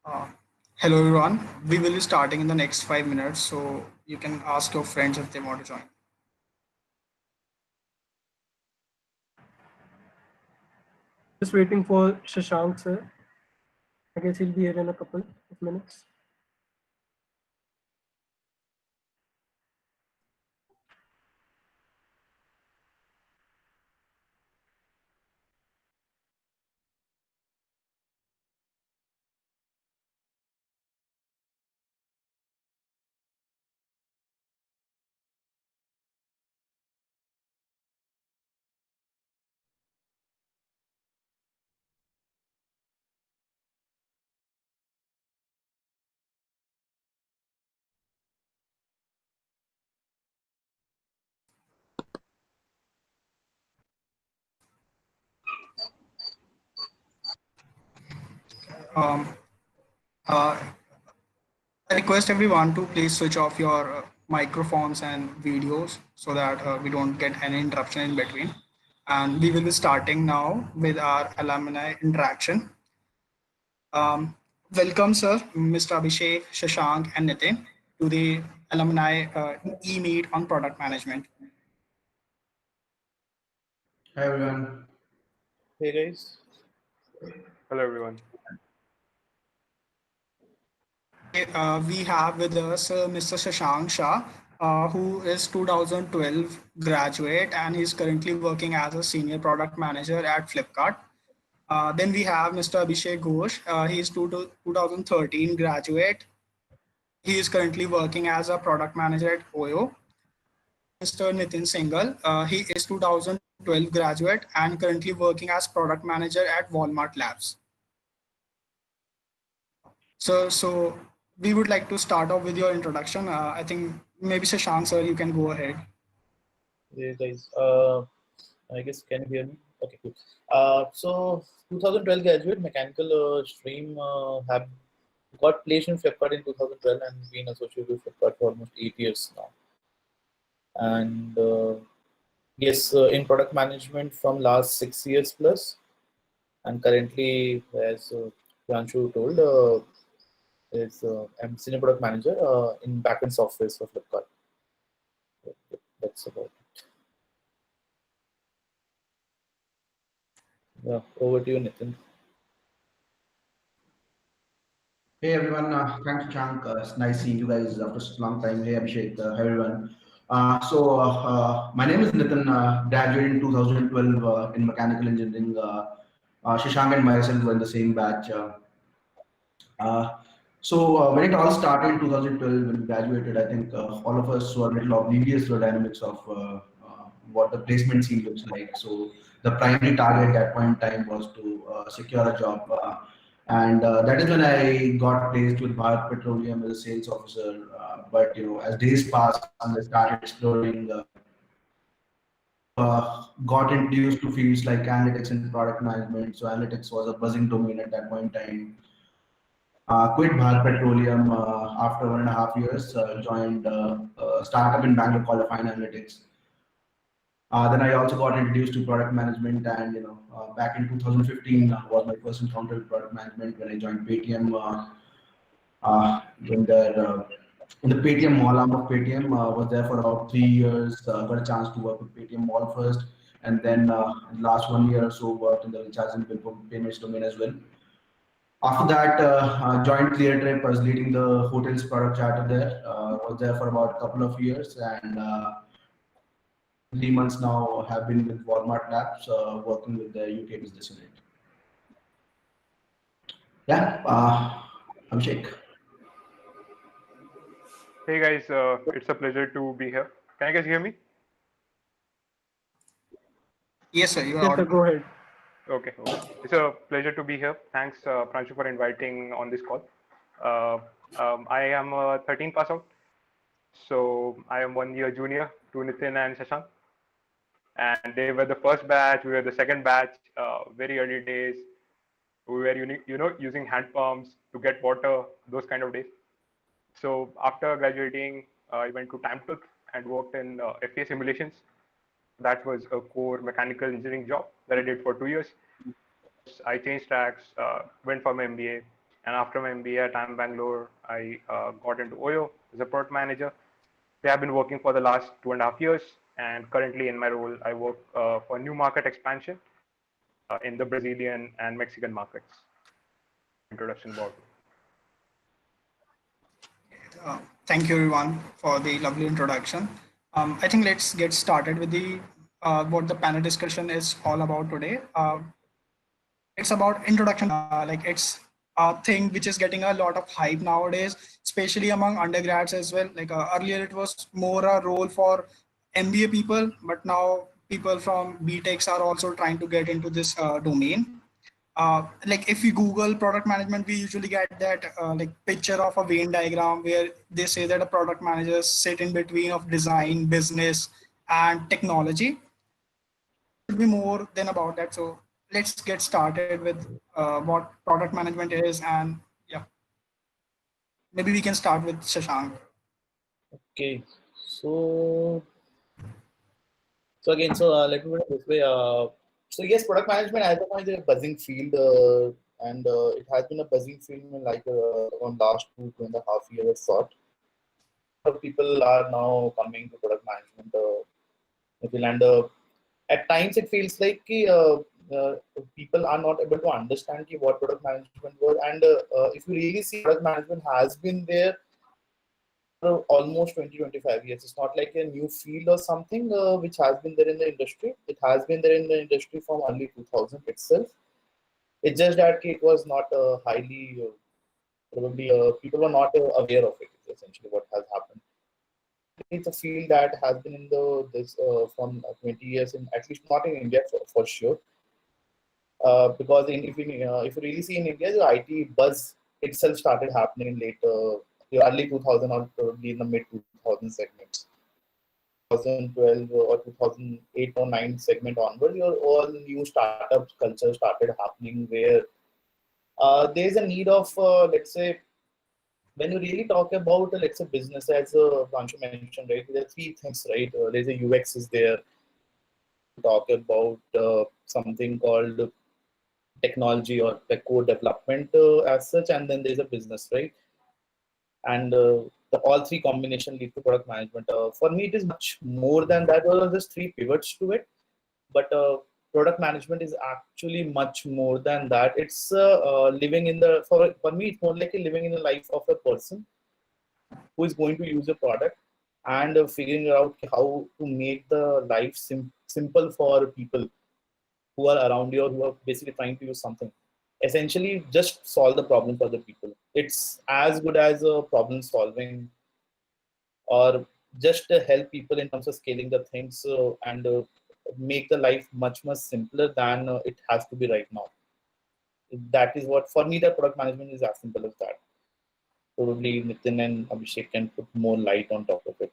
Uh, Hello everyone. We will be starting in the next 5 minutes, so you can ask your friends if they want to join. Just waiting for Shashank, sir. I guess he'll be here in a couple of minutes. Um, uh, I request everyone to please switch off your microphones and videos so that we don't get any interruption in between. And we will be starting now with our alumni interaction. Um, Welcome, sir, Mr. Abhishek, Shashank, and Nitin to the alumni e-meet on product management. Hi everyone. Hey guys. Hello everyone. Today, we have with us Mr. Shashank Shah, who is 2012 graduate and he's currently working as a senior product manager at Flipkart. Then we have Mr. Abhishek Ghosh. He is 2013 graduate. He is currently working as a product manager at OYO. Mr. Nitin Singhal. He is 2012 graduate and currently working as product manager at Walmart Labs. So we would like to start off with your introduction. I think maybe Shashank, sir, you can go ahead. Hey guys. I guess can you hear me? Okay, cool. So 2012 graduate mechanical stream have got placed in Flipkart in 2012 and been associated with Flipkart for almost 8 years now. And yes, in product management from last 6 years plus, and currently, as Pranshu told, is I'm senior product manager in backend software for Flipkart. That's about it. Yeah, over to you, Nitin. Hey everyone. Thanks, Chank. It's nice seeing you guys after such a long time. Hey Abhishek. Hi everyone. My name is Nitin. Graduated in 2012 in mechanical engineering. Shashank and myself were in the same batch. Uh, when it all started in 2012, when we graduated, I think all of us were a little oblivious to the dynamics of what the placement scene looks like. So the primary target at that point in time was to secure a job. And that is when I got placed with Bharat Petroleum as a sales officer. But as days passed and I started exploring, got introduced to fields like analytics and product management. So analytics was a buzzing domain at that point in time. Quit Bharat Petroleum after 1.5 years. Joined a startup in Bangalore called Fine Analytics. Then I also got introduced to product management, and back in 2015 was my first encounter with product management when I joined Paytm. In the Paytm Mall arm of Paytm, was there for about 3 years. Got a chance to work with Paytm Mall first, and then in the last 1 year or so worked in the recharge and bill payments domain as well. After that, joined ClearTrip. I was leading the hotels product charter there. Was there for about a couple of years, and 3 months now have been with Walmart Labs, working with the UK business unit. Yeah, Abhishek. Hey guys, it's a pleasure to be here. Can you guys hear me? Yes, sir, you are Yes, sir, audible. go ahead. Okay. It's a pleasure to be here. Thanks, Pranshu, for inviting on this call. Uh, I am a 13 pass out, so I am 1 year junior to Nitin and Shashank. And they were the first batch. We were the second batch. Very early days. We were using hand pumps to get water. Those kind of days. So after graduating, I went to TimeTooth and worked in FEA simulations. That was a core mechanical engineering job that I did for 2 years. I changed tracks, went for my MBA, And after my MBA at IIM Bangalore, I got into OYO as a product manager. They have been working for the last 2.5 years, and currently in my role, I work for new market expansion in the Brazilian and Mexican markets. Introduction about. Thank you everyone for the lovely introduction. I think let's get started with the what the panel discussion is all about today. It's about introduction, like it's a thing which is getting a lot of hype nowadays, especially among undergrads as well. Like earlier it was more a role for MBA people, but now people from BTechs are also trying to get into this domain. Like if you Google product management, we usually get that like picture of a Venn diagram where they say that a product manager sit in between of design, business, and technology. Should be more than about that. So let's get started with what product management is, and yeah, maybe we can start with Shashank. Okay, so again, let me put it this way. So yes, product management as of now is a buzzing field, and it has been a buzzing field in like on last 2.5 years or so. People are now coming to product management. And at times it feels like people are not able to understand what product management was. And if you really see, product management has been there for almost 20-25 years. It's not like a new field or something which has been there in the industry. It has been there in the industry from early 2000 itself. It's just that it was not highly, probably people were not aware of it. Essentially what has happened. It's a field that has been in this from 20 years, in at least not in India for sure. Because if you really see in India, the IT buzz itself started happening in the early 2000 or probably in the mid 2000 segments. 2012 or 2008 or 9 segment onward, all new startup culture started happening where there's a need of let's say, when you really talk about let's say business, as Pranshu mentioned, right, there are 3 things, right? There's a UX is there. Talk about something called technology or the code development as such, and then there's a business, right? And all 3 combination lead to product management. For me, it is much more than that. There are just 3 pivots to it, but product management is actually much more than that. It's living in the, for me, it's more like living in the life of a person who is going to use a product and figuring out how to make the life simple for people who are around you or who are basically trying to use something. Essentially, just solve the problem for the people. It's as good as a problem solving, or just help people in terms of scaling the things and make the life much simpler than it has to be right now. That is what, for me, the product management is as simple as that. Probably Nitin and Abhishek can put more light on top of it.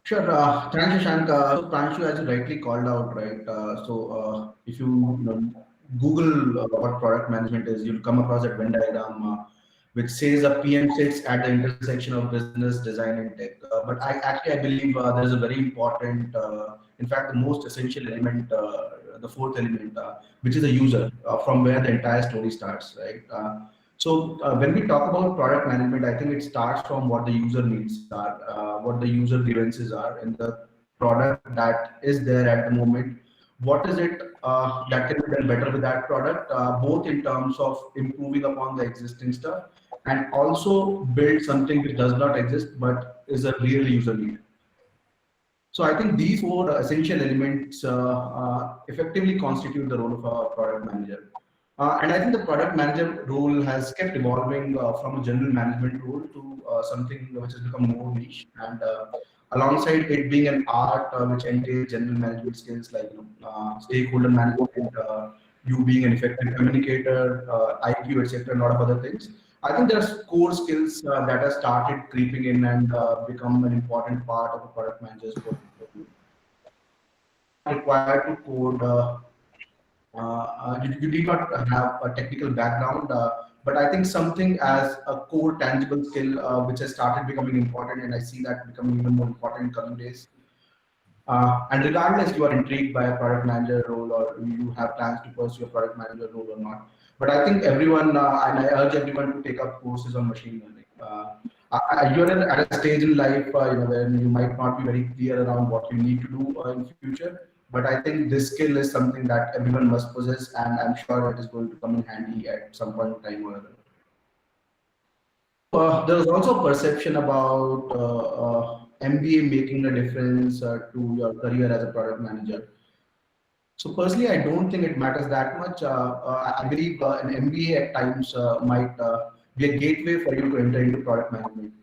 Sure. Thanks, Shashank. So Pranshu, as you rightly called out, right? If you Google what product management is, you'll come across that Venn diagram which says a PM sits at the intersection of business, design, and tech. But I believe there is a very important, in fact, the most essential element, the 4th element, which is the user, from where the entire story starts, right? When we talk about product management, I think it starts from what the user needs are, what the user grievances are in the product that is there at the moment. What is it that can be done better with that product, both in terms of improving upon the existing stuff and also build something which does not exist but is a real user need. So I think these 4 essential elements effectively constitute the role of a product manager. And I think the product manager role has kept evolving from a general management role to something which has become more niche. And alongside it being an art which entails general management skills like stakeholder management, you being an effective communicator, IQ, etc., a lot of other things. I think there's core skills that have started creeping in and become an important part of a product manager's portfolio. Required to code. You did not have a technical background, but I think something as a core tangible skill which has started becoming important, and I see that becoming even more important in coming days. And regardless, you are intrigued by a product manager role or you have plans to pursue a product manager role or not. But I think everyone, and I urge everyone to take up courses on machine learning. You're at a stage in life, where you might not be very clear around what you need to do in future. But I think this skill is something that everyone must possess, and I'm sure it is going to come in handy at some point in time or other. There was also a perception about MBA making a difference to your career as a product manager. So personally, I don't think it matters that much. I believe an MBA at times might be a gateway for you to enter into product management.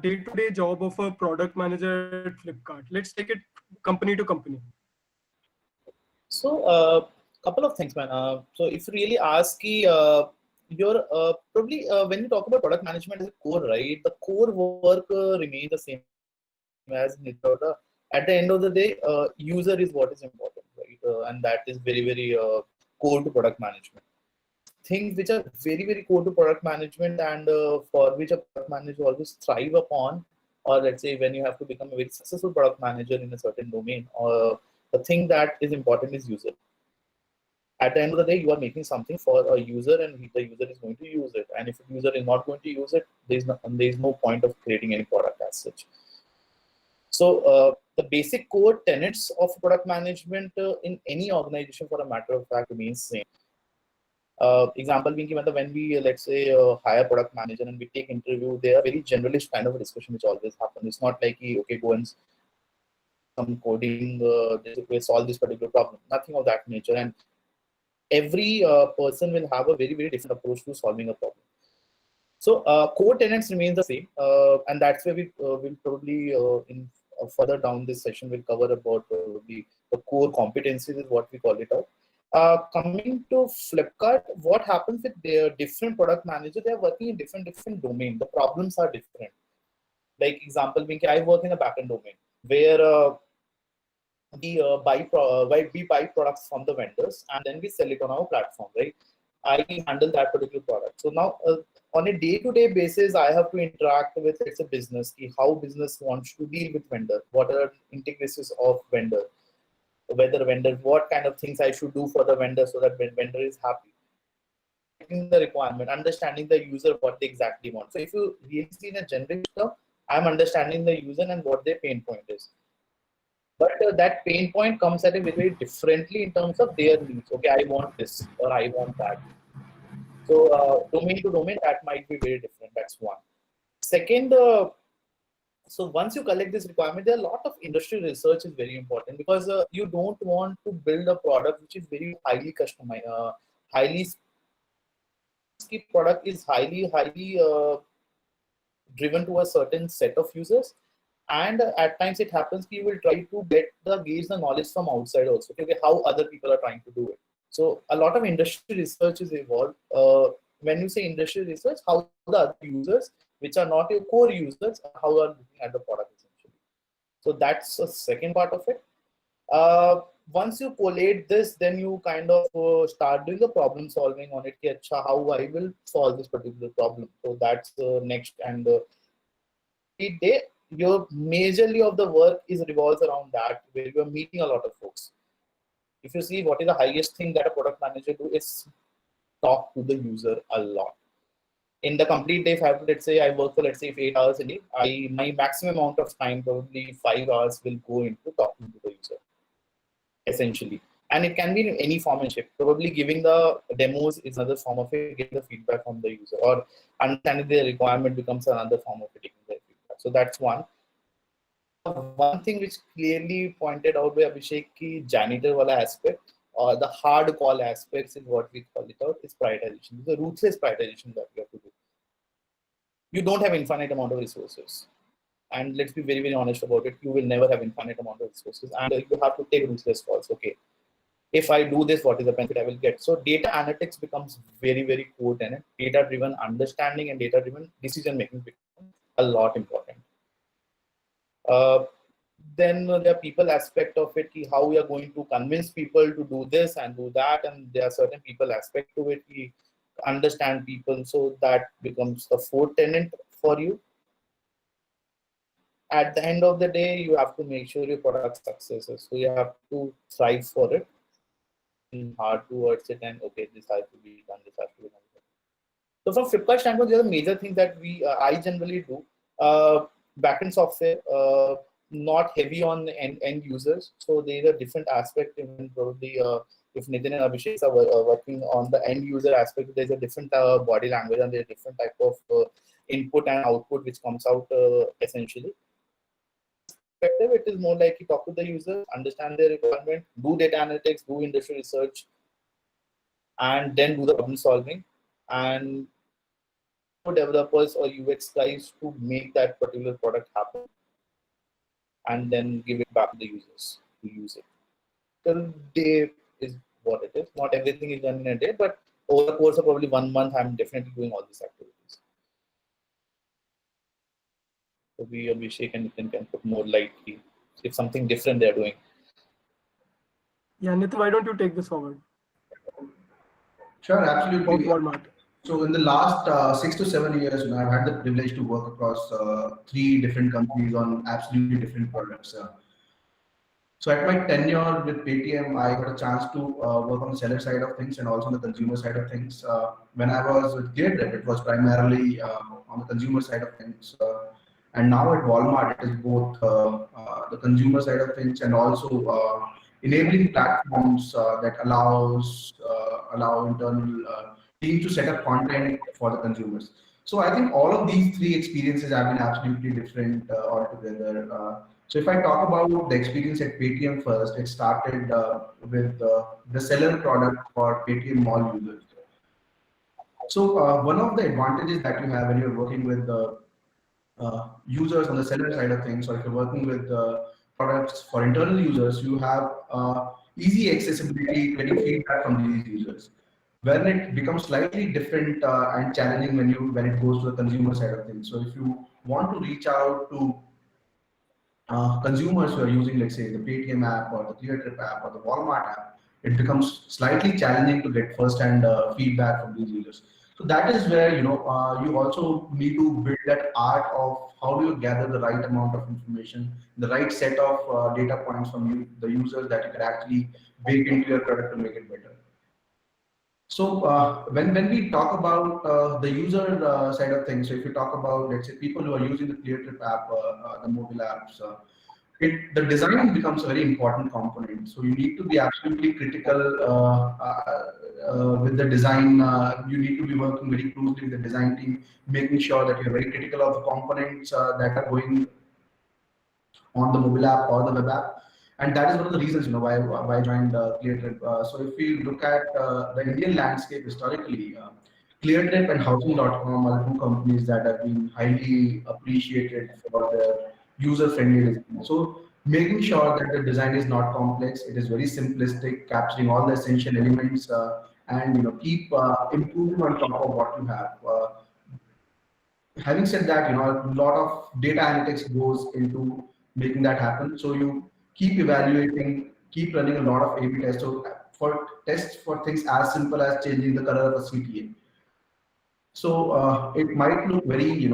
Day-to-day job of a product manager at Flipkart. Let's take it company to company. So, couple of things, man. So, if you really ask, you're probably when you talk about product management as a core, right? The core work remains the same as Nitya. At the end of the day, user is what is important, right? And that is very core to product management. Things which are very core to product management and for which a product manager always thrive upon, or let's say when you have to become a very successful product manager in a certain domain, or the thing that is important is user. At the end of the day, you are making something for a user and the user is going to use it. And if the user is not going to use it, there is no point of creating any product as such. So the basic core tenets of product management in any organization, for a matter of fact, remains same. Example being given, when we let's say hire product manager and we take interview, they are very generalist kind of a discussion which always happens. It's not like okay, go and some coding, solve this particular problem. Nothing of that nature. And every person will have a very different approach to solving a problem. So core tenets remain the same, and that's where we will probably in further down this session we'll cover about the core competencies is what we call it out. Coming to Flipkart, what happens with their different product managers? They are working in different domain. The problems are different. Like example being, I work in a backend domain where we buy products from the vendors and then we sell it on our platform, right? I handle that particular product. So now on a day-to-day basis, I have to interact with it's a business, how business wants to deal with vendor, what are intricacies of vendor, whether vendor, what kind of things I should do for the vendor so that vendor is happy. The requirement, understanding the user, what they exactly want. So if you really see in a generic term, I'm understanding the user and what their pain point is. But that pain point comes at a very differently in terms of their needs. Okay, I want this or I want that. So domain to domain, that might be very different. That's one. Second, so once you collect this requirement, there are a lot of industry research is very important because you don't want to build a product which is very highly customized, highly product is highly driven to a certain set of users. And at times it happens you will try to gauge the knowledge from outside also, okay, how other people are trying to do it. So a lot of industry research is involved. When you say industry research, how the other users, which are not your core users, how are looking at the product essentially. So that's the second part of it. Once you collate this, then you kind of start doing the problem solving on it. How I will solve this particular problem. So that's the next, and day your majorly of the work is revolves around that, where you are meeting a lot of folks. If you see what is the highest thing that a product manager do is talk to the user a lot. In the complete day, if I have to, let's say I work for, let's say 8 hours a day, my maximum amount of time, probably 5 hours, will go into talking to the user, essentially. And it can be in any form and shape. Probably giving the demos is another form of it, getting the feedback from the user, or understanding their requirement becomes another form of it, taking their feedback. So that's one. One thing which clearly pointed out by Abhishek, ki janitor wala aspect, or the hard call aspects is what we call it out, is prioritization. The ruthless prioritization that you have to do. You don't have infinite amount of resources. And let's be very honest about it, you will never have infinite amount of resources. And you have to take ruthless calls. Okay, if I do this, what is the benefit I will get? So data analytics becomes very core tenet. Data-driven understanding and data-driven decision-making becomes a lot important. Then there are people aspect of it, how we are going to convince people to do this and do that, and there are certain people aspect to it, understand people, so that becomes the fourth tenet for you. at the end of the day, you have to make sure your product successes. So you have to strive for it, and hard towards it, and okay, this has to be done, this has to be done. So from Flipkart standpoint, there are major things that I generally do. Backend software, not heavy on end users. So there are different aspects. Even probably if Nitin and Abhishek are working on the end user aspect, there's a different body language and there's a different type of input and output which comes out essentially. It is more like you talk to the user, understand their requirement, do data analytics, do industry research, and then do the problem solving. And for developers or UX guys to make that particular product happen, and then give it back to the users to use it. Till day is what it is. Not everything is done in a day, but over the course of probably 1 month, I'm definitely doing all these activities. So we, Abhishek and Nitin can put more lightly if something different they're doing. Yeah, Nitin, why don't you take this forward? Sure, About absolutely. Walmart. So in the last 6 to 7 years, I've had the privilege to work across 3 different companies on absolutely different products. So at my tenure with Paytm, I got a chance to work on the seller side of things and also on the consumer side of things. When I was with Cleardrip, it was primarily on the consumer side of things. And now at Walmart, it is both the consumer side of things and also enabling platforms that allow internal team to set up content for the consumers. So I think all of these 3 experiences have been absolutely different altogether. So if I talk about the experience at Paytm first, it started with the seller product for Paytm Mall users. So one of the advantages that you have when you're working with the users on the seller side of things, or if you're working with products for internal users, you have easy accessibility, getting feedback from these users. When it becomes slightly different and challenging when it goes to the consumer side of things. So if you want to reach out to consumers who are using, let's say, the Paytm app or the Cleardrip app or the Walmart app, it becomes slightly challenging to get first-hand feedback from these users. So that is where you also need to build that art of how do you gather the right amount of information, the right set of data points from the users that you can actually bake into your product to make it better. So when we talk about the user side of things, so if you talk about, let's say, people who are using the Cleardrip app, the mobile apps, the design becomes a very important component. So you need to be absolutely critical with the design. You need to be working very closely with the design team, making sure that you're very critical of the components that are going on the mobile app or the web app. And that is one of the reasons, why I joined Cleardrip. So if we look at the Indian landscape historically, Cleardrip and Housing.com are 2 companies that have been highly appreciated for their user-friendly design. So making sure that the design is not complex, it is very simplistic, capturing all the essential elements, and keep improving on top of what you have. Having said that, a lot of data analytics goes into making that happen. So you keep evaluating, keep running a lot of A/B tests. So for tests for things as simple as changing the color of a CTA. So it might look very,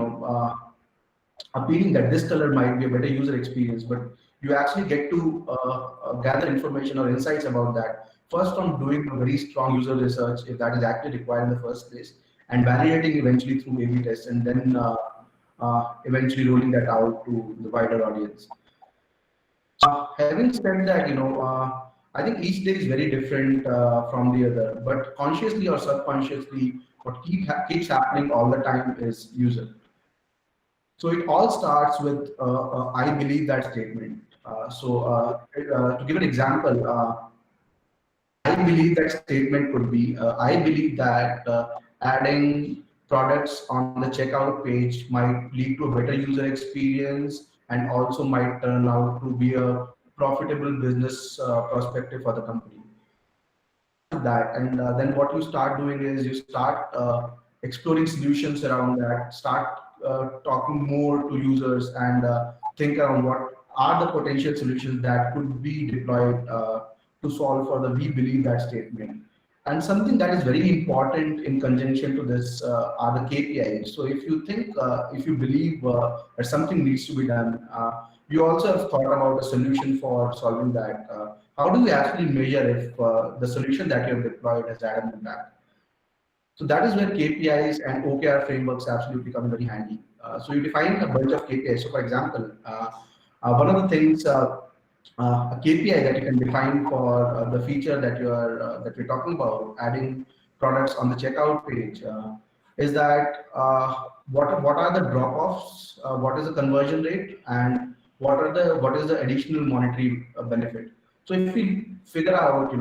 appealing that this color might be a better user experience, but you actually get to gather information or insights about that first from doing a very strong user research, if that is actually required in the first place, and validating eventually through A/B tests, and then eventually rolling that out to the wider audience. Having said that, I think each day is very different from the other, but consciously or subconsciously, what keeps happening all the time is user. So it all starts with I believe that statement. To give an example, I believe that statement could be, I believe that adding products on the checkout page might lead to a better user experience and also might turn out to be a profitable business perspective for the company. That, and then what you start doing is you start exploring solutions around that, start talking more to users, and think around what are the potential solutions that could be deployed to solve for the we believe that statement. And something that is very important in conjunction to this are the KPIs. So if you think, if you believe that something needs to be done, you also have thought about a solution for solving that. How do we actually measure if the solution that you have deployed has had an impact? So that is where KPIs and OKR frameworks absolutely come very handy. So you define a bunch of KPIs. So for example, one of the things, a KPI that you can define for the feature that we're talking about, adding products on the checkout page, is that what are the drop-offs, what is the conversion rate, and what is the additional monetary benefit. So if we figure out,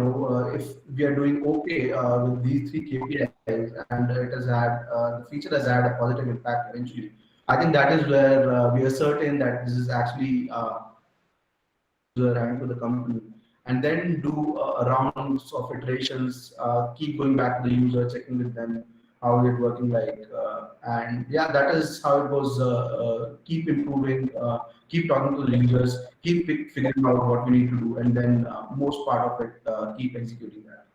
if we are doing okay with these three KPIs and it has had the feature has had a positive impact eventually, I think that is where we are certain that this is actually user and to the company, and then do rounds of iterations, keep going back to the user, checking with them how is it working like, and yeah, that is how it goes. Keep improving, keep talking to the users, keep figuring out what we need to do, and then most part of it, keep executing that.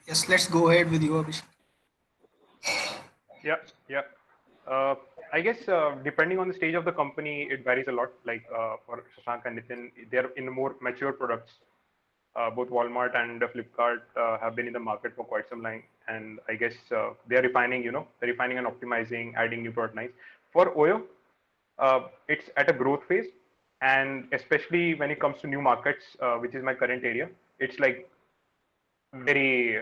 Yes, let's go ahead with you, Abhishek. Yeah, yeah. I guess depending on the stage of the company, it varies a lot. Like for Shashank and Nitin, they're in the more mature products. Both Walmart and Flipkart have been in the market for quite some time, and I guess they're refining, they're refining and optimizing, adding new product lines. For Oyo, it's at a growth phase, and especially when it comes to new markets, which is my current area, it's like very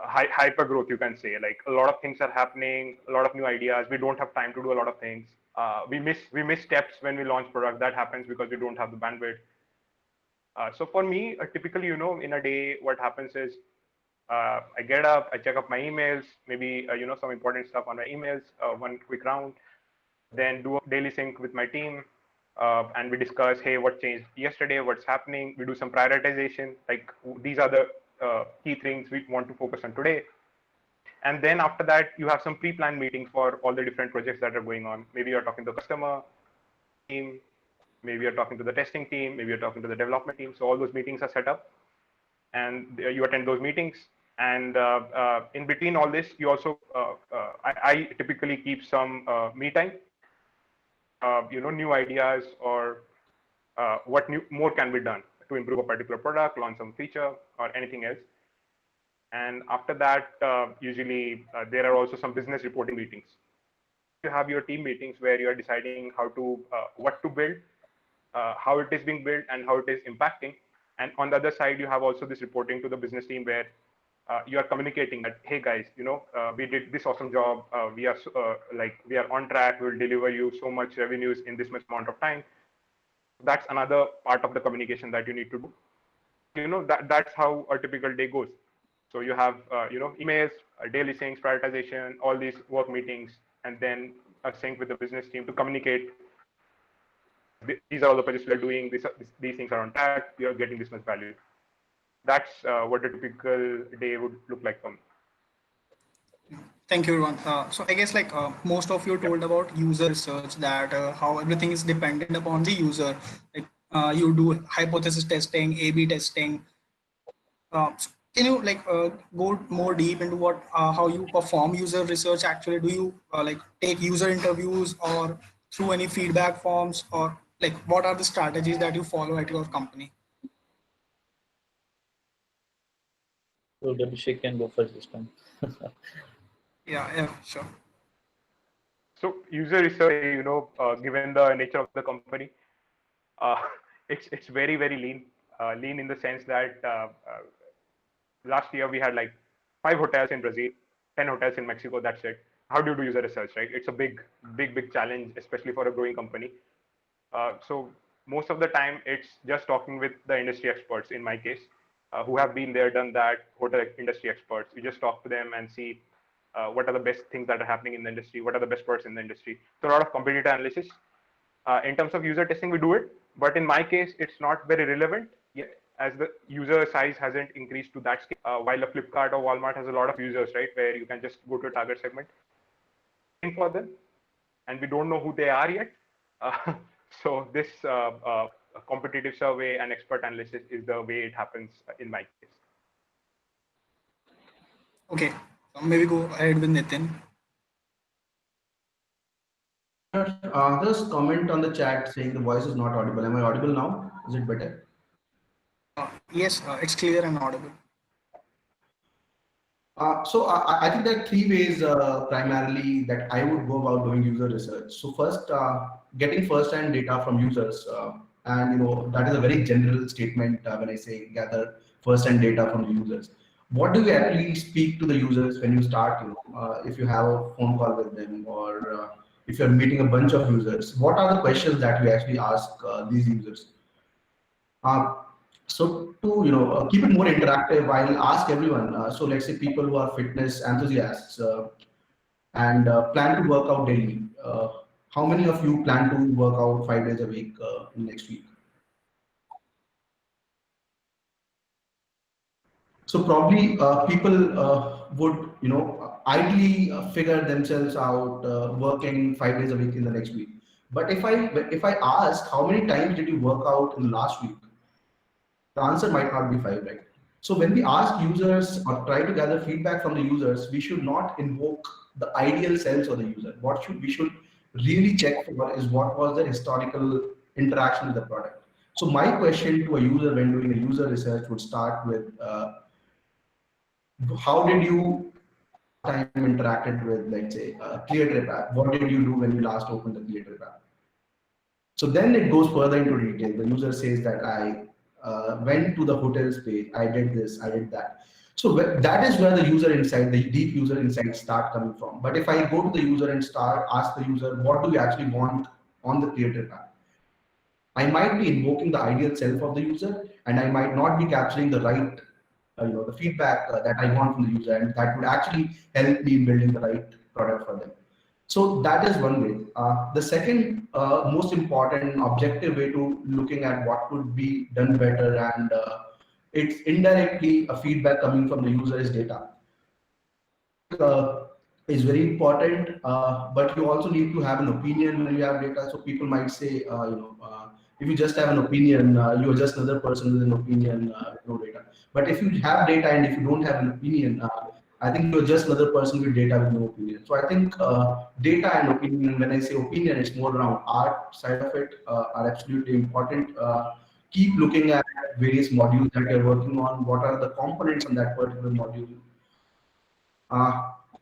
hyper growth, you can say. Like a lot of things are happening, a lot of new ideas. We don't have time to do a lot of things. We miss steps when we launch product. That happens because we don't have the bandwidth. So for me, typically, in a day, what happens is I get up, I check up my emails, maybe some important stuff on my emails, one quick round, then do a daily sync with my team, and we discuss, hey, what changed yesterday, what's happening. We do some prioritization, like these are the key things we want to focus on today. And then after that, you have some pre-planned meetings for all the different projects that are going on. Maybe you're talking to the customer team, maybe you're talking to the testing team, maybe you're talking to the development team. So all those meetings are set up, and you attend those meetings. And in between all this, you also, I typically keep some me time, new ideas, or what more can be done to improve a particular product, launch some feature, or anything else. And after that, usually there are also some business reporting meetings. You have your team meetings where you are deciding what to build, how it is being built, and how it is impacting. And on the other side, you have also this reporting to the business team where you are communicating that, hey guys, we did this awesome job. We are on track. We'll deliver you so much revenues in this much amount of time. That's another part of the communication that you need to do. That's how a typical day goes. So you have, emails, daily syncs, prioritization, all these work meetings, and then a sync with the business team to communicate. These are all the projects we are doing. These things are on track. We are getting this much value. That's what a typical day would look like for me. Thank you, everyone. So I guess most of you told about user research, that how everything is dependent upon the user. Like you do hypothesis testing, A/B testing. So can you go more deep into how you perform user research? Actually, do you take user interviews or through any feedback forms, or what are the strategies that you follow at your company? So Abhishek can go first this time. Yeah, sure. So user research, given the nature of the company, it's very, very lean. Lean in the sense that last year we had 5 hotels in Brazil, 10 hotels in Mexico. That's it. How do you do user research, right? It's a big challenge, especially for a growing company. So most of the time, it's just talking with the industry experts. In my case, who have been there, done that, hotel industry experts. You just talk to them and see what are the best things that are happening in the industry, what are the best products in the industry. So a lot of competitor analysis. In terms of user testing, we do it, but in my case, it's not very relevant yet, as the user size hasn't increased to that scale. While a Flipkart or Walmart has a lot of users, right, where you can just go to a target segment for them, and we don't know who they are yet. So this a competitive survey and expert analysis is the way it happens in my case. Okay, so maybe go ahead with Nitin. There's a comment on the chat saying the voice is not audible. Am I audible now? Is it better? Yes, it's clear and audible. So I think there are three ways primarily that I would go about doing user research. So first, getting first-hand data from users, and that is a very general statement when I say gather first-hand data from the users. What do you actually speak to the users when you start? If you have a phone call with them, or if you're meeting a bunch of users, what are the questions that you actually ask these users? So to keep it more interactive, I'll ask everyone. So let's say people who are fitness enthusiasts and plan to work out daily. How many of you plan to work out 5 days a week next week? So probably people would ideally figure themselves out working 5 days a week in the next week. But if I ask how many times did you work out in the last week, the answer might not be 5, right? So when we ask users or try to gather feedback from the users, we should not invoke the ideal selves of the user. We should really check for is what was the historical interaction with the product. So my question to a user when doing a user research would start with how did you time interacted with, let's say, ClearTrip app? What did you do when you last opened the ClearTrip app? So then it goes further into detail. The user says that I went to the hotels page, I did this, I did that. So that is where the user insight, the deep user insights start coming from. But if I go to the user and ask the user, what do you actually want on the ClearTrip app? I might be invoking the ideal self of the user, and I might not be capturing the right, the feedback that I want from the user, and that would actually help me in building the right product for them. So that is one way. The second most important objective way to looking at what could be done better, and it's indirectly a feedback coming from the user, is data. Is very important, but you also need to have an opinion when you have data. So people might say, if you just have an opinion, you are just another person with an opinion, no data. But if you have data and if you don't have an opinion, I think you're just another person with data with no opinion. So I think data and opinion, when I say opinion, it's more around art side of it, are absolutely important. Keep looking at various modules that you're working on. What are the components on that particular module?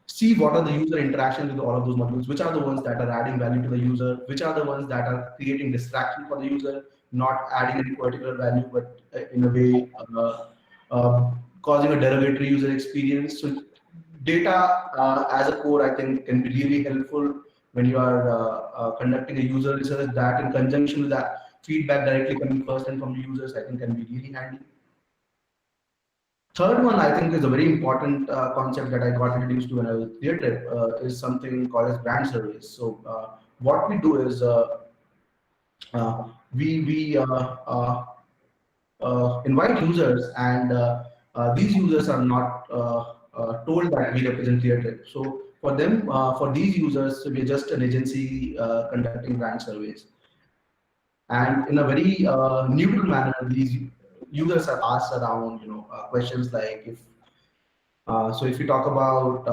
See what are the user interactions with all of those modules, which are the ones that are adding value to the user, which are the ones that are creating distraction for the user, not adding any particular value, but in a way causing a derogatory user experience. So data as a core, I think, can be really helpful when you are conducting a user research. That in conjunction with that feedback directly coming first and from the users, I think can be really handy. Third one, I think, is a very important concept that I got introduced to when I was at ClearTrip, is something called as brand surveys. So what we do is we invite users, and these users are not told that we represent ClearTrip. So for them, for these users, we're just an agency conducting brand surveys. And in a very neutral manner, these users are asked around, questions like so if you talk about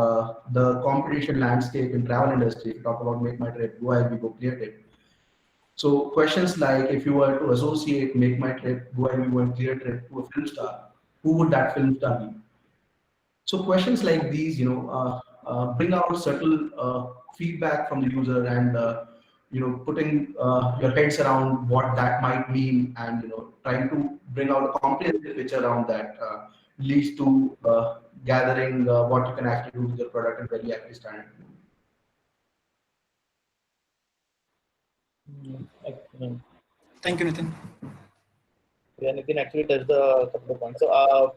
the competition landscape in travel industry, if you talk about Make My Trip, GoIB, Go ClearTrip. So questions like, if you were to associate Make My Trip, GoIB, Go and ClearTrip to a film star, who would that film star be? So questions like these, bring out subtle feedback from the user, and putting your heads around what that might mean, and trying to bring out a comprehensive picture around that leads to gathering what you can actually do with your product and where you actually stand. Thank you, Nitin. Yeah, Nitin actually touched a couple of points. So I'll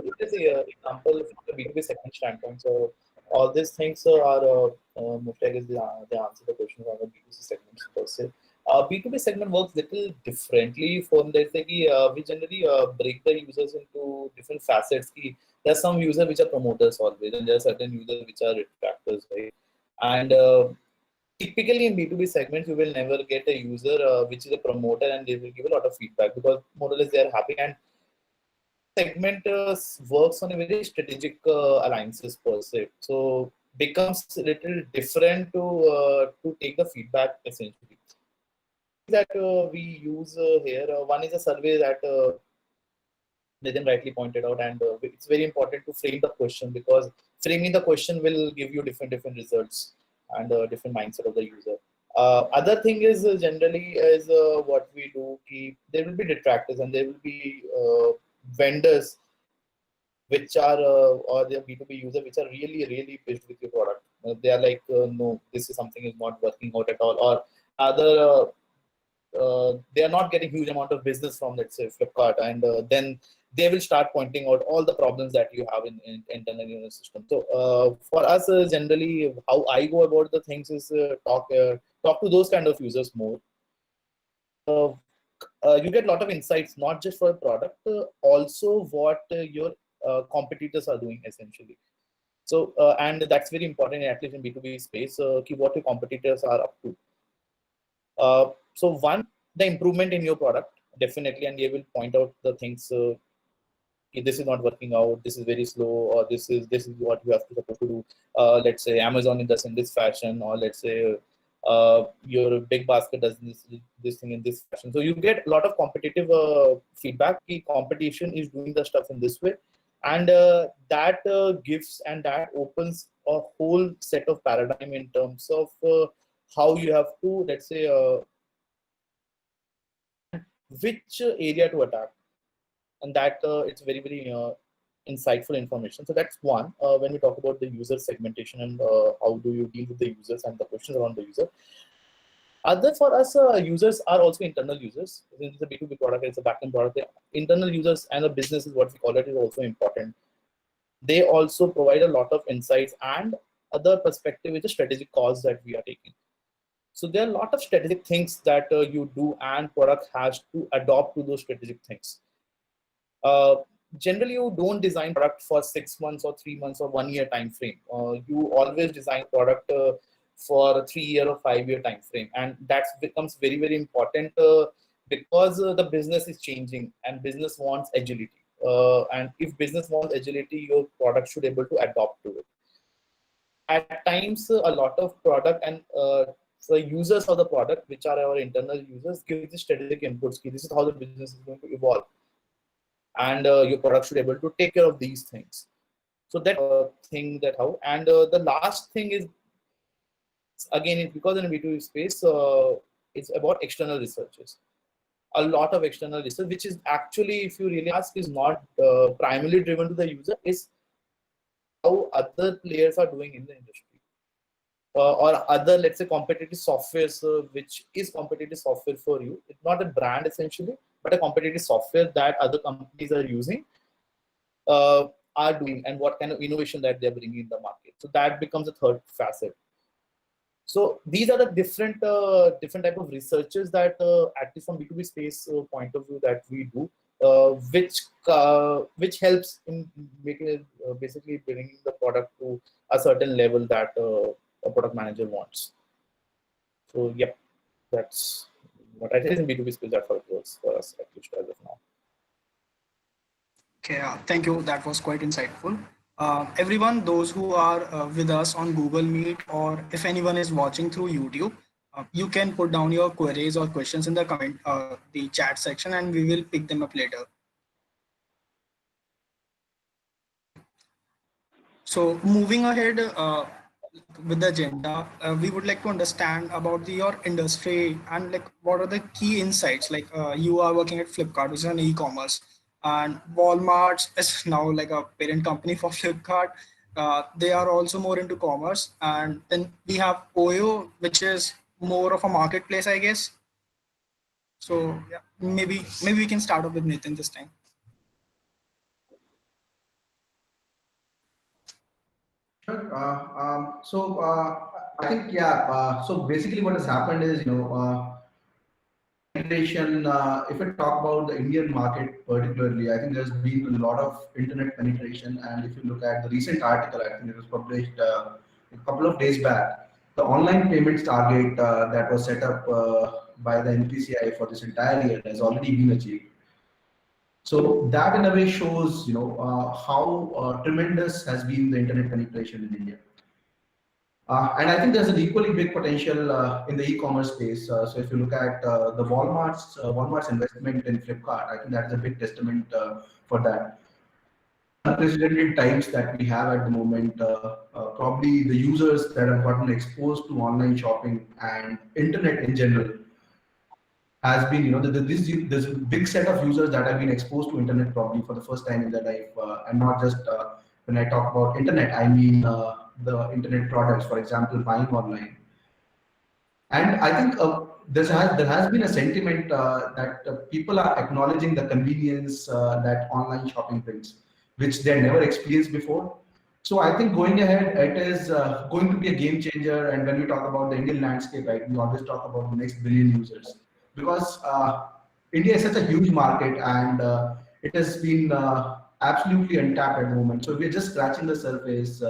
give this example from the B2B segment standpoint. So all these things are mostly, I guess, they answer the question from the B2C segments per se. B2B segment works little differently. From let's say we generally break the users into different facets. There are some users which are promoters always, and there are certain users which are retractors, right? And typically in B2B segments, you will never get a user which is a promoter and they will give a lot of feedback because more or less they are happy, and segment works on a very strategic alliances per se. So becomes a little different to take the feedback essentially. That we use here, one is a survey that Nitin rightly pointed out, and it's very important to frame the question because framing the question will give you different results and different mindset of the user. Other thing is generally is what we do. There will be detractors and there will be vendors which are or the B2B user which are really pissed with your product. They are like, no, this is something is not working out at all, or other. They are not getting huge amount of business from, let's say, Flipkart, and then they will start pointing out all the problems that you have in internally in the system. So for us, generally, how I go about the things is talk to those kind of users more. You get a lot of insights, not just for a product, also what your competitors are doing essentially. So and that's very important, at least in B2B space, what your competitors are up to. So one, the improvement in your product, definitely, and they will point out the things. This is not working out. This is very slow, or this is what you have to supposed to do. Let's say Amazon does in this fashion, or let's say your big basket does this thing in this fashion. So you get a lot of competitive feedback. The competition is doing the stuff in this way, and that gives and that opens a whole set of paradigm in terms of how you have to, let's say, which area to attack, and that it's very insightful information. So that's one. When we talk about the user segmentation and how do you deal with the users and the questions around the user. Other for us, users are also internal users. It's a B2B product, it's a backend product. The internal users and a business is what we call it is also important. They also provide a lot of insights and other perspective with the strategic calls that we are taking. So there are a lot of strategic things that you do, and product has to adopt to those strategic things. Generally, you don't design product for 6 months or 3 months or 1 year time frame. You always design product for a 3 year or 5 year time frame, and that becomes very important because the business is changing and business wants agility. And if business wants agility, your product should be able to adapt to it. At times, a lot of product and the users of the product, which are our internal users, give the strategic inputs. This is how the business is going to evolve, and your product should be able to take care of these things. So that thing that how, and the last thing is, again, because in a B2B space, it's about external researches. A lot of external research, which is actually, if you really ask, is not primarily driven to the user, is how other players are doing in the industry. Or other, let's say, competitive software, which is competitive software for you. It's not a brand essentially, but a competitive software that other companies are using, are doing, and what kind of innovation that they're bringing in the market. So that becomes a third facet. So these are the different type of researches that, at least from B2B space point of view, that we do, which helps in making it, basically bringing the product to a certain level that a product manager wants. So yeah, that's what I think in B2B space. That's how it works for us, at least as of now. Okay, thank you. That was quite insightful. Everyone, those who are with us on Google Meet, or if anyone is watching through YouTube, you can put down your queries or questions in the the chat section, and we will pick them up later. So moving ahead with the agenda, we would like to understand about your industry and like what are the key insights. Like you are working at Flipkart, which is an e-commerce, and Walmart is now like a parent company for Flipkart. They are also more into commerce, and then we have Oyo, which is more of a marketplace, I guess. So yeah, maybe we can start off with Nitin this time. Sure. I think, yeah. So basically, what has happened is, penetration. If I talk about the Indian market particularly, I think there's been a lot of internet penetration. And if you look at the recent article, I think it was published a couple of days back. the online payments target that was set up by the NPCI for this entire year has already been achieved. So that in a way shows, how tremendous has been the internet penetration in India. And I think there's an equally big potential in the e-commerce space. So if you look at the Walmart's investment in Flipkart, I think that is a big testament for that. Unprecedented times that we have at the moment, probably the users that have gotten exposed to online shopping and internet in general has been, there's a big set of users that have been exposed to internet probably for the first time in their life, and not just when I talk about internet, I mean the internet products, for example, buying online. And I think there has been a sentiment that people are acknowledging the convenience that online shopping brings, which they never experienced before. So I think going ahead, it is going to be a game changer. And when we talk about the Indian landscape, right, we always talk about the next billion users, because India is such a huge market, and it has been absolutely untapped at the moment. So we're just scratching the surface,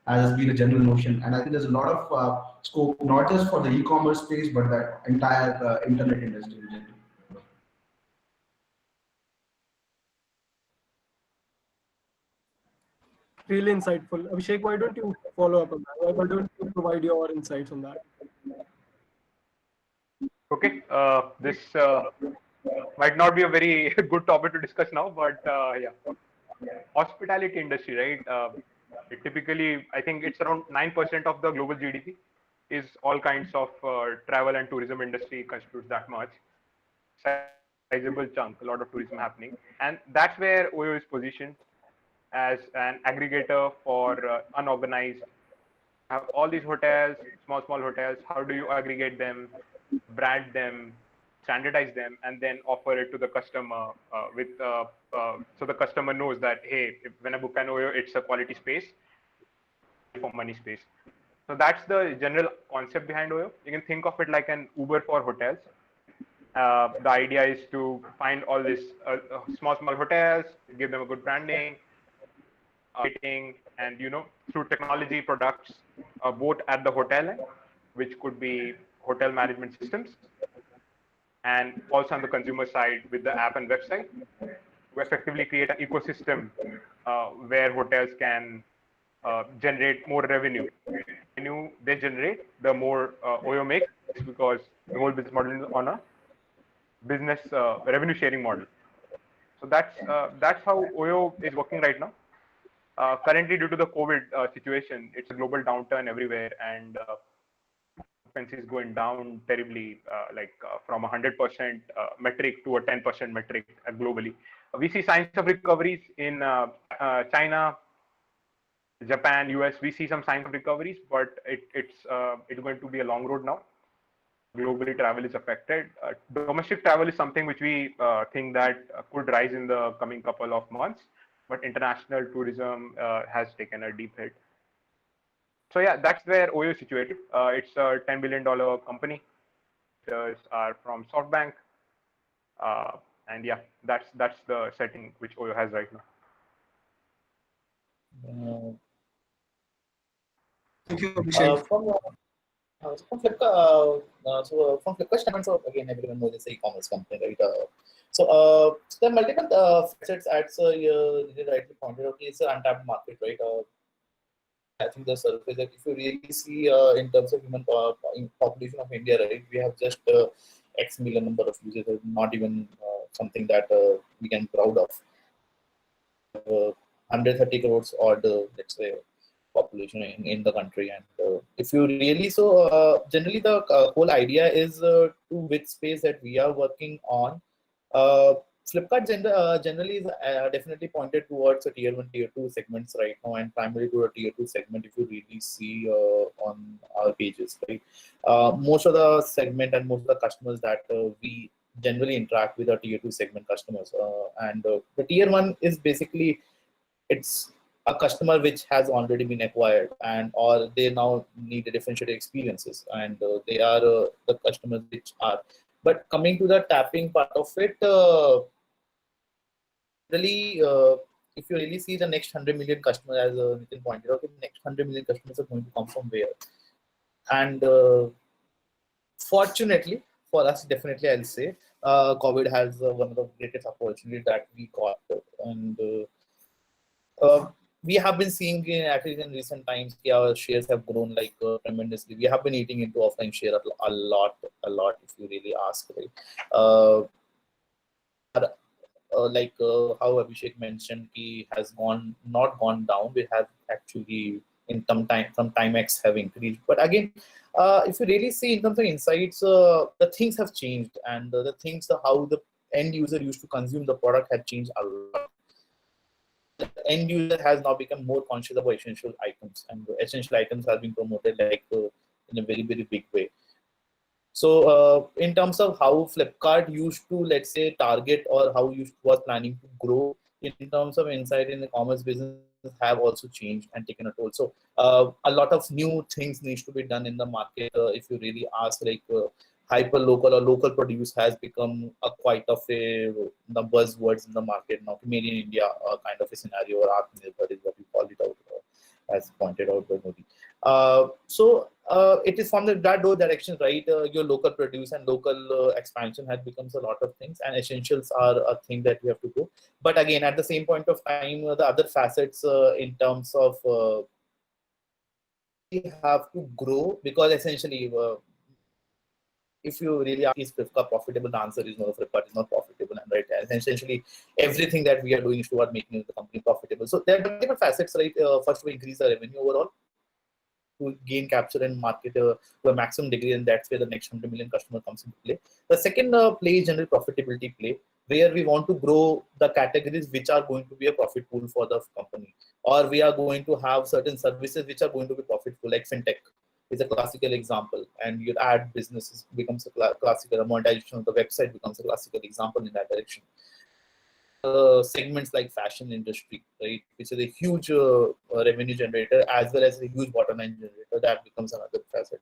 as has been a general notion. And I think there's a lot of scope, not just for the e-commerce space, but that entire internet industry in general. Really insightful. Abhishek, why don't you follow up on that? Why don't you provide your insights on that? Okay, this might not be a very good topic to discuss now, but yeah, hospitality industry, right? It typically, I think it's around 9% of the global GDP is all kinds of travel and tourism industry constitutes that much. Sizable chunk, a lot of tourism happening, and that's where OYO is positioned as an aggregator for unorganized. Have all these hotels, small hotels. How do you aggregate them, brand them, standardize them, and then offer it to the customer so the customer knows that, hey, when I book an OYO, it's a quality space for money space. So that's the general concept behind OYO. You can think of it like an Uber for hotels. The idea is to find all these small hotels, give them a good branding, and through technology products, both at the hotel end, which could be hotel management systems, and also on the consumer side with the app and website, we effectively create an ecosystem where hotels can generate more revenue. The revenue they generate, the more OYO makes, because the whole business model is on a business revenue sharing model. So that's how OYO is working right now. Currently, due to the COVID situation, it's a global downturn everywhere, and occupancy is going down terribly, from 100% metric to a 10% metric globally. We see signs of recoveries in China, Japan, US. We see some signs of recoveries, but it's going to be a long road now. Globally, travel is affected. Domestic travel is something which we think that could rise in the coming couple of months, but international tourism has taken a deep hit. So yeah, that's where OYO is situated. It's a $10 billion company. Shares are from SoftBank, and yeah, that's the setting which OYO has right now. Thank you, Abhishek. From Flipkart, from Flipkart standpoint, so again, everyone knows it's an e-commerce company, right? So there are multiple facets, as you rightly pointed out, it's an untapped market, right? I think the surface, if you really see in terms of human population of India, right, we have just X million number of users, not even something that we can be proud of. 130 crores odd, let's say, population in the country. And if you really, generally the whole idea is to which space that we are working on. Flipkart generally is definitely pointed towards a tier 1, tier 2 segments right now, and primarily to a tier 2 segment if you really see on our pages, right? Most of the segment and most of the customers that we generally interact with are tier 2 segment customers. And the tier 1 is basically, it's a customer which has already been acquired, and or they now need a differentiated experiences, and they are the customers which are. But coming to the tapping part of it, really, if you really see the next 100 million customers, as Nitin pointed out, the next 100 million customers are going to come from where? And fortunately for us, definitely I'll say, COVID has one of the greatest opportunities that we got, and we have been seeing at least in recent times, our shares have grown like tremendously. We have been eating into offline share a lot, if you really ask, right? Like how Abhishek mentioned, he has not gone down. We have actually in some time X have increased. But again, if you really see in terms of insights, the things have changed, and the things how the end user used to consume the product had changed a lot. The end user has now become more conscious about essential items, and essential items have been promoted like in a very big way. So in terms of how Flipkart used to, let's say, target, or how was planning to grow in terms of insight in the commerce business, have also changed and taken a toll. So a lot of new things needs to be done in the market. If you really ask, like hyper local or local produce has become a quite of the buzzwords in the market now. Made in India kind of a scenario, or Atmanirbhar is what we call it out, as pointed out by Modi. So it is from that direction, right? Your local produce and local expansion has become a lot of things, and essentials are a thing that you have to do. But again, at the same point of time, the other facets in terms of we have to grow, because essentially, if you really ask, is Flipkart profitable? The answer is no, Flipkart is not profitable. And right, and essentially, everything that we are doing is toward making the company profitable. So there are different facets, right? First, we increase the revenue overall to gain, capture, and market to a maximum degree, and that's where the next 100 million customer comes into play. The second play is general profitability play, where we want to grow the categories which are going to be a profit pool for the company, or we are going to have certain services which are going to be profitable, like fintech is a classical example, and your ad businesses becomes a classical, monetization of the website becomes a classical example in that direction. Segments like fashion industry, right, which is a huge revenue generator as well as a huge bottom line generator, that becomes another facet.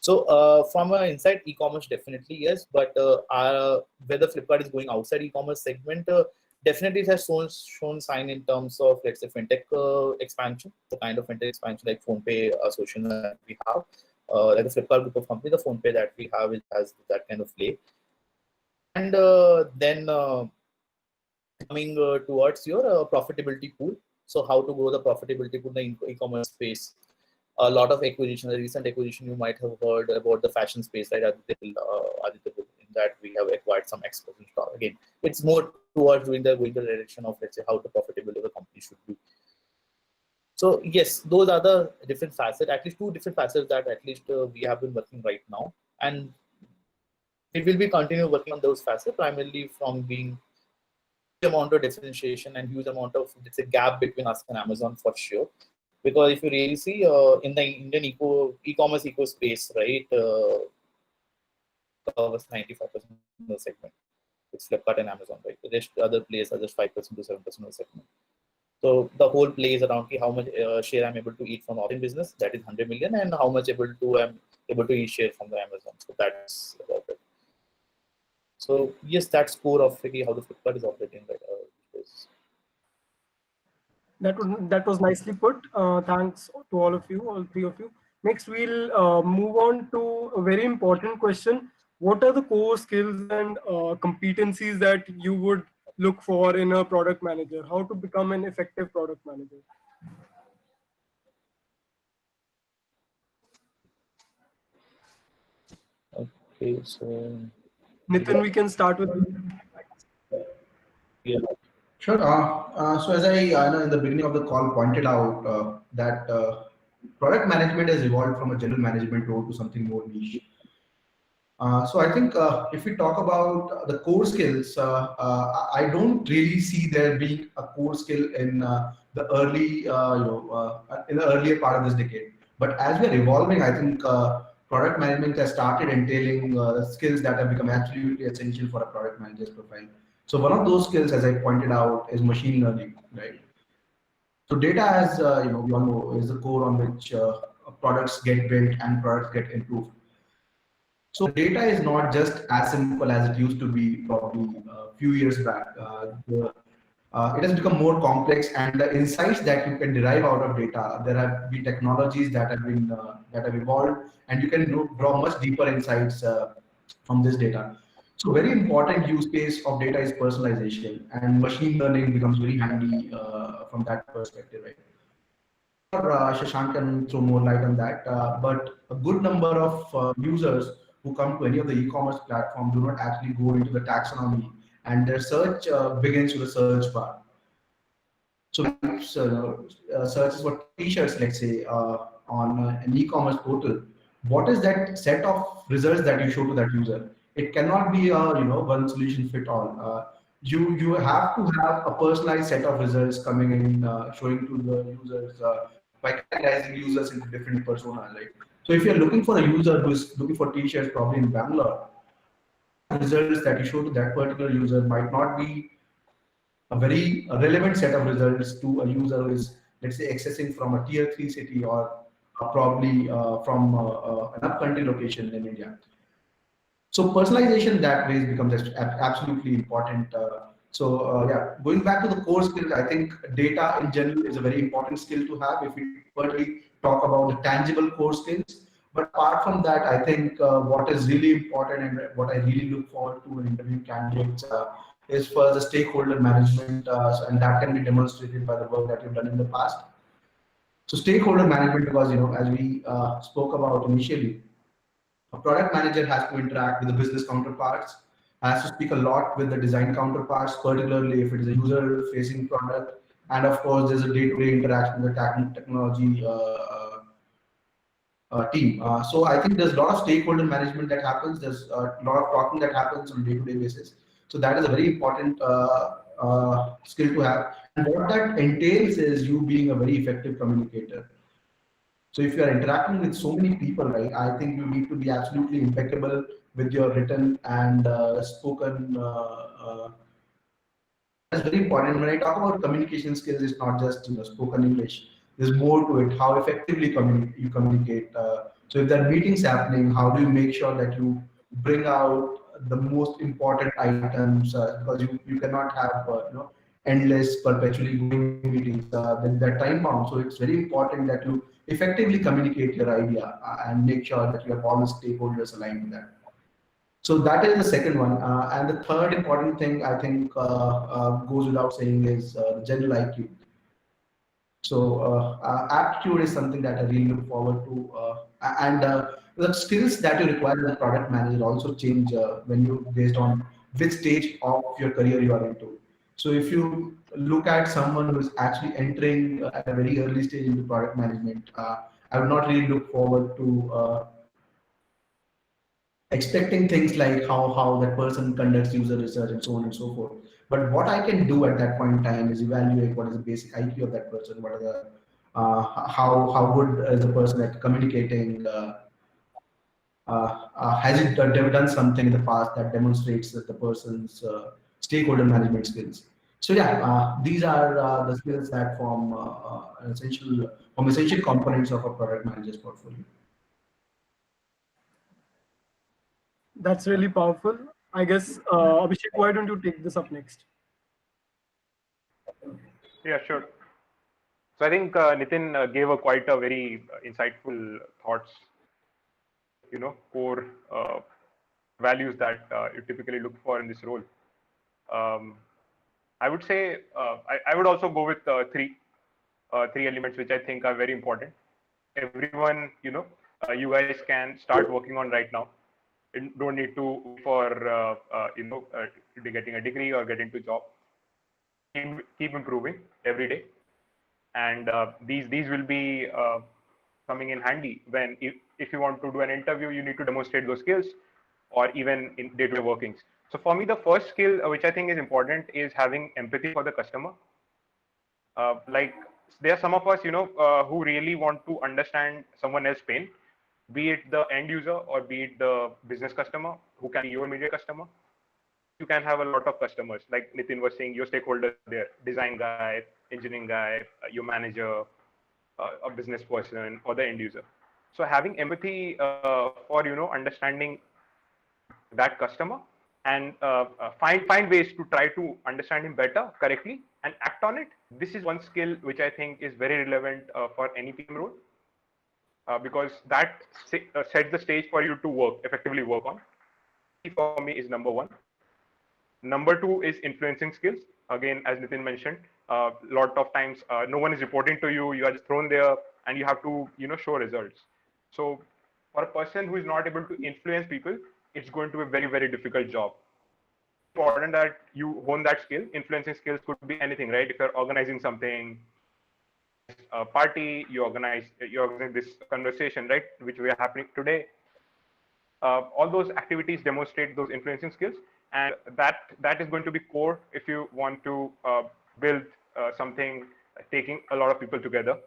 So from an inside e-commerce, definitely yes, but whether Flipkart is going outside e-commerce segment, definitely it has shown sign in terms of, let's say, fintech expansion, the kind of fintech expansion like PhonePe association that we have, like the Flipkart group of companies, the PhonePe that we have, it has that kind of play. And then coming towards your profitability pool. So how to grow the profitability pool in the e-commerce space? A lot of acquisition, the recent acquisition you might have heard about the fashion space, right? In that we have acquired some experts in stock. Again, it's more towards going the direction of, let's say, how the profitability of the company should be. So yes, those are the different facets, at least two different facets that at least we have been working right now, and we will be continue working on those facets, primarily from being amount of differentiation and huge amount of, let's say, gap between us and Amazon for sure. Because if you really see in the Indian e-commerce eco space, right, was 95% of the segment. It's Flipkart and Amazon, right? The rest other players are just 5% to 7% of the segment. So the whole play is around how much share I'm able to eat from offline business, that is 100 million, and how much I'm able to eat share from the Amazon. So that's about it. So yes, that's core of really how the Flipkart is operating right That was nicely put. Thanks to all of you, all three of you. Next, we'll move on to a very important question. What are the core skills and competencies that you would look for in a product manager? How to become an effective product manager? Okay, so Nitin, we can start with you. yeah. Sure. So as I know in the beginning of the call pointed out that product management has evolved from a general management role to something more niche. So I think if we talk about the core skills, I don't really see there being a core skill in the early, in the earlier part of this decade. But as we are evolving, I think product management has started entailing skills that have become absolutely essential for a product manager's profile. So one of those skills, as I pointed out, is machine learning, right? So data, as we all know, is the core on which products get built and products get improved. So data is not just as simple as it used to be probably a few years back. it has become more complex, and the insights that you can derive out of data, there have been technologies that have evolved, and you can draw much deeper insights from this data. So very important use case of data is personalization, and machine learning becomes very handy from that perspective, right? Shashank can throw more light on that, but a good number of users who come to any of the e-commerce platform do not actually go into the taxonomy, and their search begins with a search bar. So searches for t-shirts, let's say, on an e-commerce portal, what is that set of results that you show to that user? It cannot be a one solution fit all. You have to have a personalized set of results coming in, showing to the users by categorizing users into different personas, right? So if you're looking for a user who is looking for t-shirts probably in Bangalore, results that you show to that particular user might not be a very relevant set of results to a user who is, let's say, accessing from a tier 3 city, or probably from an upcountry location in India. So personalization that way becomes absolutely important. Yeah, going back to the core skills, I think data in general is a very important skill to have if we particularly talk about the tangible core skills. But apart from that, I think what is really important and what I really look forward to in interviewing candidates is first the stakeholder management, and that can be demonstrated by the work that you've done in the past. So stakeholder management, because as we spoke about initially, a product manager has to interact with the business counterparts, has to speak a lot with the design counterparts, particularly if it is a user-facing product, and of course, there's a day-to-day interaction with the technology team. So I think there's a lot of stakeholder management that happens. There's a lot of talking that happens on a day-to-day basis. So that is a very important skill to have. And what that entails is you being a very effective communicator. So if you are interacting with so many people, right, I think you need to be absolutely impeccable with your written and spoken. That's very important. When I talk about communication skills, it's not just spoken English. There's more to it. How effectively you communicate. So if there are meetings happening, how do you make sure that you bring out the most important items? Because you cannot have endless, perpetually going meetings. Then they're time bound. So it's very important that you effectively communicate your idea and make sure that you have all the stakeholders aligned with that. So that is the second one. And the third important thing I think goes without saying is general IQ. So aptitude is something that I really look forward to. And the skills that you require as a product manager also change when you based on which stage of your career you are into. So if you look at someone who is actually entering at a very early stage into product management, I would not really look forward to expecting things like how that person conducts user research and so on and so forth. But what I can do at that point in time is evaluate what is the basic IQ of that person, what are the how good is the person at communicating, has it done something in the past that demonstrates that the person's stakeholder management skills. So yeah, these are the skills that form essential components of a product manager's portfolio. That's really powerful. I guess, Abhishek, why don't you take this up next? Yeah, sure. So I think Nitin gave quite a very insightful thoughts, core values that you typically look for in this role. I would say I would also go with three elements which I think are very important. Everyone, you guys can start working on right now. You don't need to wait for getting a degree or getting to job. Keep improving every day, and these will be coming in handy when if you want to do an interview, you need to demonstrate those skills, or even in day-to-day workings. So for me, the first skill which I think is important is having empathy for the customer. Like there are some of us, who really want to understand someone else's pain, be it the end user or be it the business customer, who can be your immediate customer. You can have a lot of customers, like Nitin was saying, your stakeholders there, design guy, engineering guy, your manager, a business person, or the end user. So having empathy for understanding that customer and find ways to try to understand him better correctly and act on it. This is one skill which I think is very relevant for any PM role, because that sets the stage for you to effectively work on. For me is number one. Number two is influencing skills. Again, as Nitin mentioned, a lot of times no one is reporting to you. You are just thrown there, and you have to show results. So for a person who is not able to influence people, it's going to be a very, very difficult job. Important that you hone that skill. Influencing skills could be anything, right? If you're organizing something, a party, you organize this conversation, right, which we are happening today. All those activities demonstrate those influencing skills, and that is going to be core if you want to build something taking a lot of people together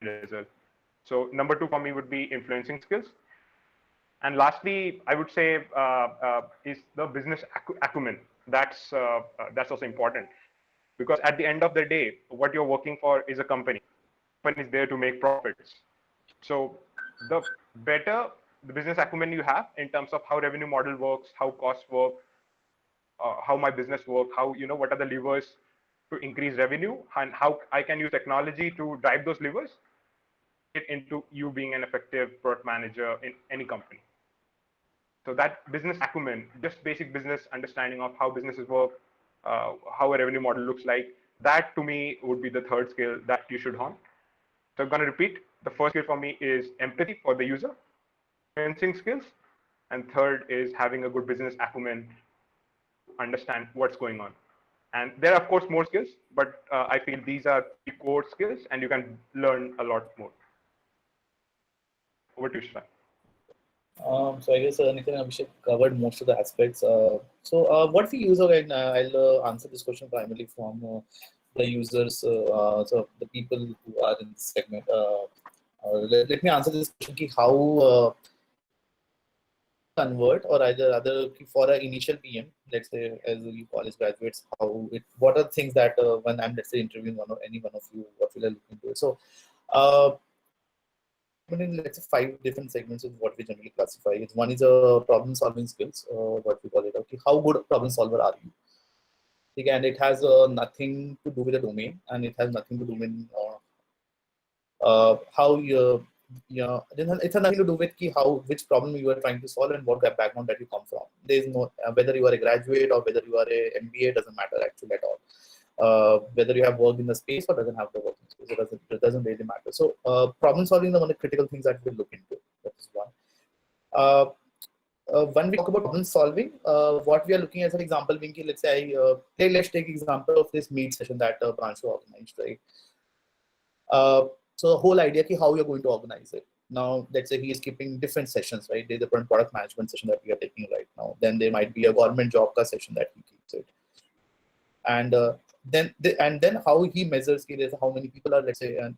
as well. So number two for me would be influencing skills. And lastly, I would say is the business acumen. That's also important, because at the end of the day, what you're working for is a company. The company is there to make profits. So the better the business acumen you have in terms of how revenue model works, how costs work, how my business work, how what are the levers to increase revenue, and how I can use technology to drive those levers, get into you being an effective product manager in any company. So that business acumen, just basic business understanding of how businesses work, how a revenue model looks like, that to me would be the third skill that you should hone. So I'm going to repeat. The first skill for me is empathy for the user, influencing skills, and third is having a good business acumen, understand what's going on. And there are of course more skills, but I feel these are the core skills, and you can learn a lot more. Over to you, Shreya. So I guess Nitin and Abhishek covered most of the aspects. So what we use, again, I'll answer this question primarily from the users, so the people who are in this segment. Let me answer this question: how convert, or either other for an initial PM, let's say as you college graduates, what are things that when I'm, let's say, interviewing any one of you, what will I look into it? So in, let's say, 5 different segments is what we generally classify. One is problem solving skills, what we call it. Okay, how good a problem solver are you? Again, it has nothing to do with the domain, and it has nothing to do with how you it has nothing to do with which problem you are trying to solve and what background that you come from. There is no whether you are a graduate or whether you are a MBA, doesn't matter actually at all. Whether you have worked in the space or doesn't have the working space, it doesn't really matter. So problem solving is one of the critical things that we'll look into. That is one. When we talk about problem solving, what we are looking at, as an example, Vinky, let's say, let's take example of this meet session that Pranshu organized, right? So the whole idea is how you're going to organize it. Now, let's say he is keeping different sessions, right? There's a product management session that we are taking right now. Then there might be a government job ka session that he keeps it. And then how he measures how many people are, let's say, and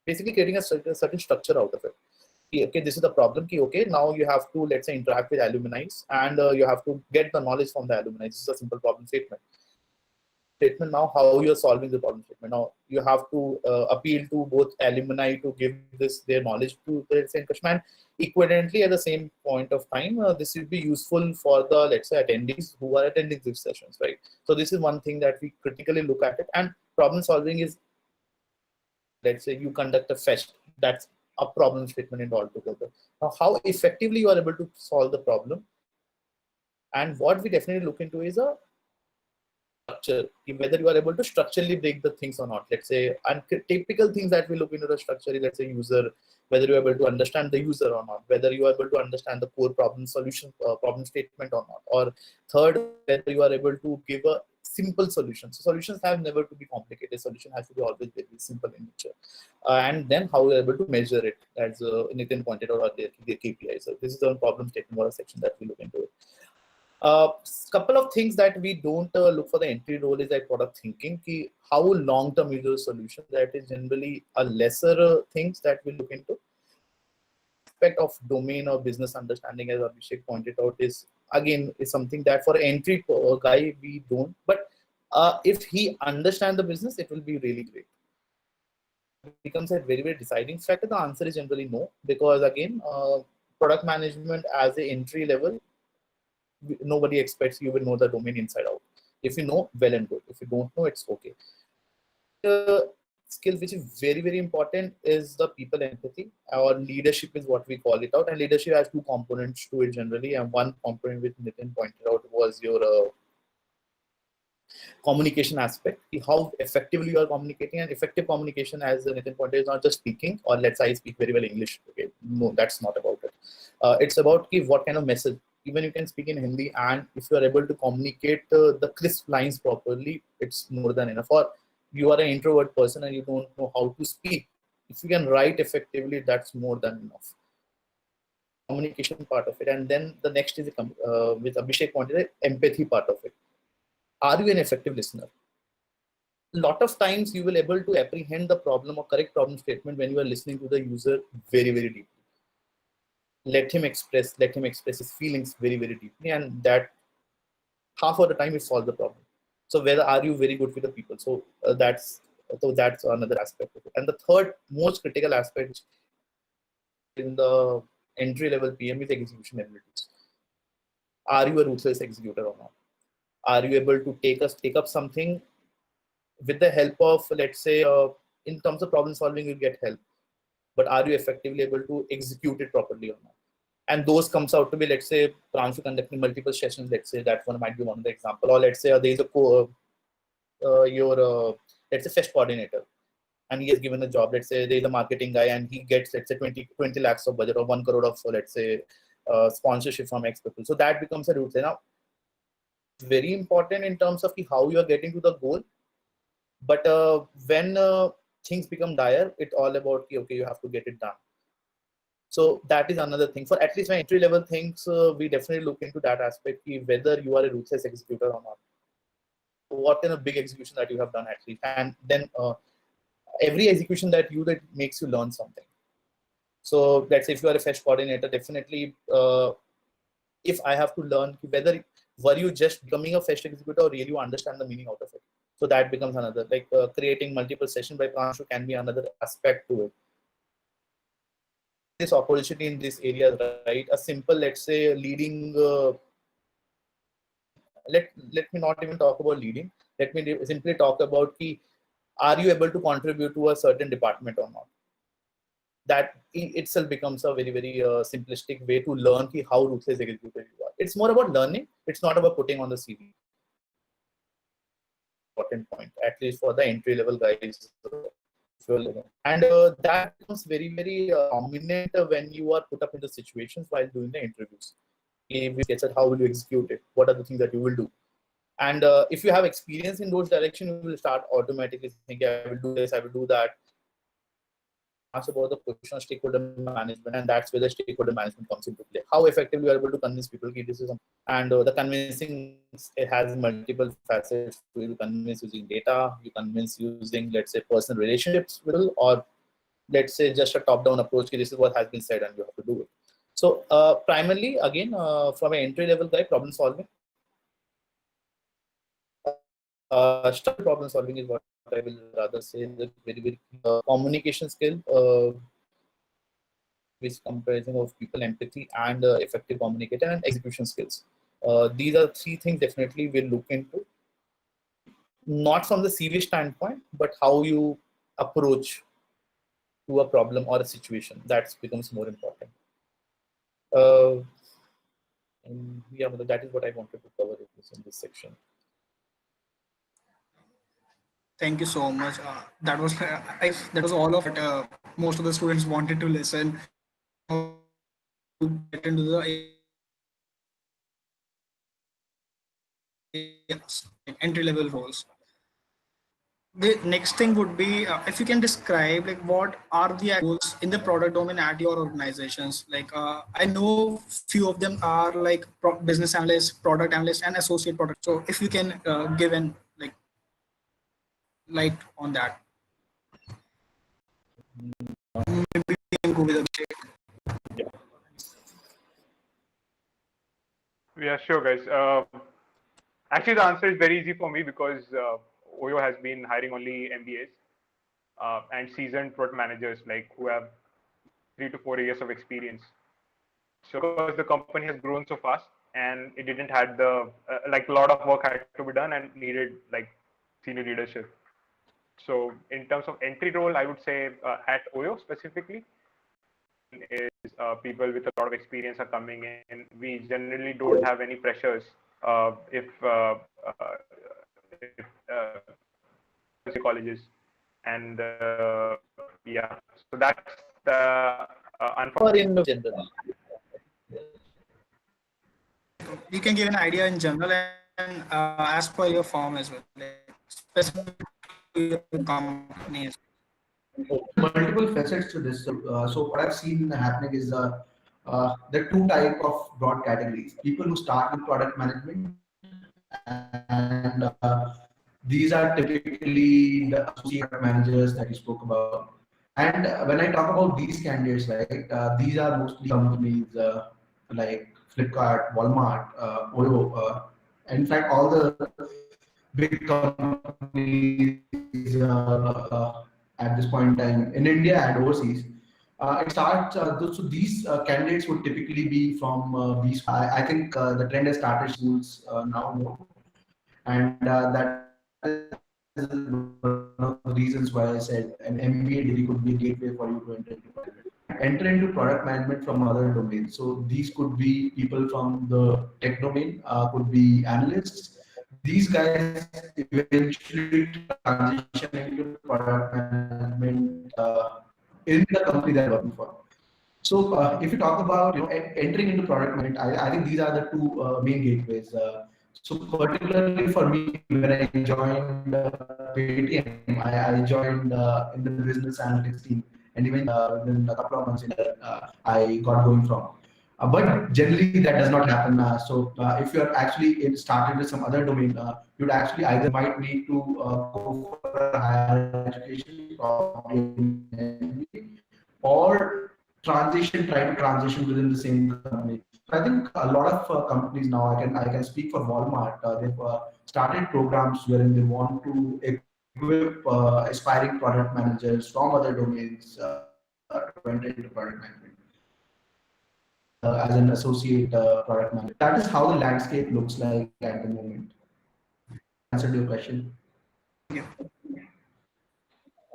basically creating a certain structure out of it. Okay, this is the problem. Okay, now you have to, let's say, interact with alumni, and you have to get the knowledge from the alumni. This is a simple problem statement. Now, how you're solving the problem statement. Now, you have to appeal to both alumni to give their knowledge to the customer. Equivalently, at the same point of time, this will be useful for the, let's say, attendees who are attending these sessions, right? So this is one thing that we critically look at it. And problem solving is, let's say, you conduct a fest. That's a problem statement in altogether. Now, how effectively you are able to solve the problem, and what we definitely look into is a structure, whether you are able to structurally break the things or not. Let's say, and typical things that we look into the structure is, let's say, user, whether you are able to understand the user or not, whether you are able to understand the core problem solution, problem statement or not, or third, whether you are able to give a simple solution. So solutions have never to be complicated. Solution has to be always very simple in nature. And then how you're able to measure it, as Nitin pointed out, the KPI. So this is a problem statement or a section that we look into it. Couple of things that we don't look for the entry role is like product thinking. How long-term is your solution? That is generally a lesser things that we look into. Aspect of domain or business understanding, as Abhishek pointed out, is something that for entry guy we don't. But if he understands the business, it will be really great. It becomes a very, very deciding factor. The answer is generally no, because again, product management as an entry level, nobody expects you will know the domain inside out. If you know, well and good. If you don't know, it's okay. The skill which is very, very important is the people empathy, or leadership is what we call it out. And leadership has two components to it generally. And one component which Nitin pointed out was your communication aspect, how effectively you are communicating. And effective communication, as Nitin pointed, is not just speaking, or let's say I speak very well English. Okay, no, that's not about it. It's about what kind of message. Even you can speak in Hindi, and if you are able to communicate the crisp lines properly, it's more than enough. Or you are an introvert person and you don't know how to speak. If you can write effectively, that's more than enough. Communication part of it. And then the next is with Abhishek pointed, empathy part of it. Are you an effective listener? A lot of times you will able to apprehend the problem or correct problem statement when you are listening to the user very, very deeply. Let him express his feelings very, very deeply, and that half of the time it solves the problem. So whether are you very good with the people? So that's another aspect of it. And the third most critical aspect in the entry level PM is execution abilities. Are you a ruthless executor or not? Are you able to take up something with the help of, let's say, in terms of problem solving, you get help, but are you effectively able to execute it properly or not? And those comes out to be, let's say, Pranshu conducting multiple sessions. Let's say that one might be one of the example, or let's say there is let's say fest coordinator, and he has given a job. Let's say there is a marketing guy, and he gets, let's say, 20 lakhs of budget, or 1 crore of, let's say, sponsorship from X people. So that becomes a route. Now, very important in terms of how you are getting to the goal. But when things become dire, it's all about, okay, you have to get it done. So that is another thing. For at least my entry level things, we definitely look into that aspect, whether you are a ruthless executor or not. What kind of big execution that you have done at least. And then every execution that makes you learn something. So let's say if you are a fest coordinator, definitely if I have to learn whether were you just becoming a fest executor or really you understand the meaning out of it. So that becomes another, like creating multiple sessions by Pranshu can be another aspect to it. This opportunity in this area, right? A simple, let's say, leading. Let me not even talk about leading. Let me simply talk about are you able to contribute to a certain department or not? That itself becomes a very, very simplistic way to learn how ruthless executor you are. It's more about learning. It's not about putting on the CV. Important point, at least for the entry level guys. And that becomes very, very prominent when you are put up in the situations while doing the interviews. If said, how will you execute it? What are the things that you will do? And if you have experience in those directions, you will start automatically thinking, I will do this, I will do that. Ask about the position of stakeholder management, and that's where the stakeholder management comes into play. How effectively you are able to convince people this is, and the convincing, it has multiple facets. You convince using data, you convince using, let's say, personal relationships with people, or let's say just a top-down approach. This is what has been said, and you have to do it. So primarily, again, from an entry-level guy, problem solving. Structured problem solving is what I will rather say. The very, very communication skill, which comprising of people empathy and effective communicator and execution skills. These are three things definitely we'll look into. Not from the CV standpoint, but how you approach to a problem or a situation. That becomes more important. And yeah, that is what I wanted to cover in this section. Thank you so much. That was that was all of it. Most of the students wanted to listen. To get into the entry level roles. The next thing would be if you can describe like what are the goals in the product domain at your organizations. Like I know few of them are like business analyst, product analyst, and associate product. So if you can give an like light on that. Maybe we can go with a Yeah, sure, guys. Actually, the answer is very easy for me because Oyo has been hiring only MBAs and seasoned product managers, like who have 3 to 4 years of experience. So because the company has grown so fast and it didn't had the like a lot of work had to be done and needed like senior leadership. So in terms of entry role, I would say at OYO specifically is people with a lot of experience are coming in. We generally don't have any pressures if colleges, and yeah, so that's the Or unfortunate. in general. You can give an idea in general and as per your firm as well, like specific to your company. Multiple facets to this. So what I've seen happening is there are two type of broad categories. People who start with product management, and these are typically the associate managers that you spoke about. And when I talk about these candidates, right, these are mostly companies like Flipkart, Walmart, Oyo. In fact, all the big companies at this point in time in India and overseas. It starts, so these candidates would typically be from these. I think the trend has started schools now more, and that is one of the reasons why I said an MBA degree could be a gateway for you to enter into product management from other domains. So these could be people from the tech domain, could be analysts. These guys eventually transition into product management in the company they're working for. So if you talk about entering into product management, I think these are the two main gateways. So particularly for me, when I joined Paytm, I joined in the business analytics team, and even within a couple of months I got going from. But generally that does not happen. So if you're actually started with some other domain, you'd actually either might need to go for a higher education, probably in MBA, or try to transition within the same company. So I think a lot of companies now, I can speak for Walmart. They've started programs wherein they want to equip aspiring product managers from other domains to enter into product management as an associate product manager. That is how the landscape looks like at the moment. Answer to your question.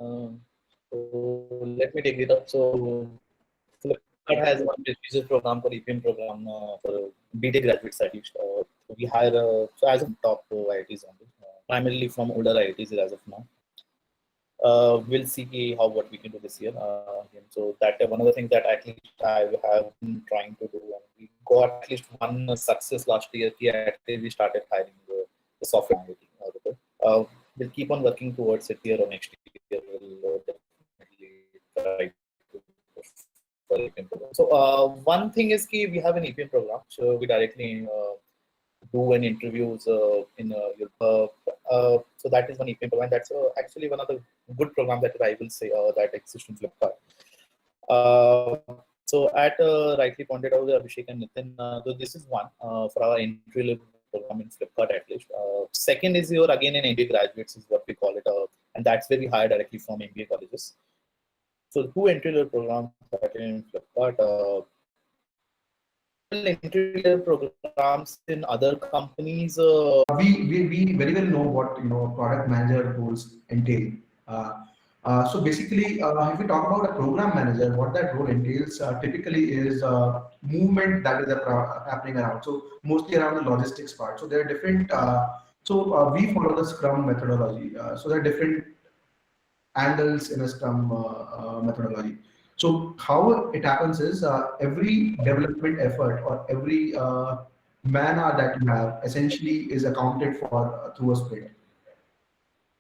So let me take it up. So Flipkart has one prestigious program called EPM program for BTech graduates at least. We hire so as of top IITs only, primarily from older IITs as of now. We'll see what we can do this year. So that one of the things that at least I have been trying to do, and we got at least one success last year. We started hiring the software IIT. We'll keep on working towards it year or next year. We'll definitely try to push for EPM program. So one thing is we have an EPM program, so we directly do an interviews in Europe. So that is one EPM program. That's actually one of the good programs that I will say that exists in Flipkart. So at rightly pointed out, Abhishek and Nitin, so this is one for our entry level program in Flipkart at least. Second is your again an MBA graduates is what we call it, and that's where we hire directly from MBA colleges. So two entry level programs in Flipkart. Entry level programs in other companies. We very well know what product manager roles entail. So basically, if we talk about a program manager, what that role entails typically is movement that is happening around. So mostly around the logistics part. So there are different. We follow the Scrum methodology. So there are different angles in a Scrum methodology. So how it happens is every development effort or every man-hour that you have essentially is accounted for through a sprint.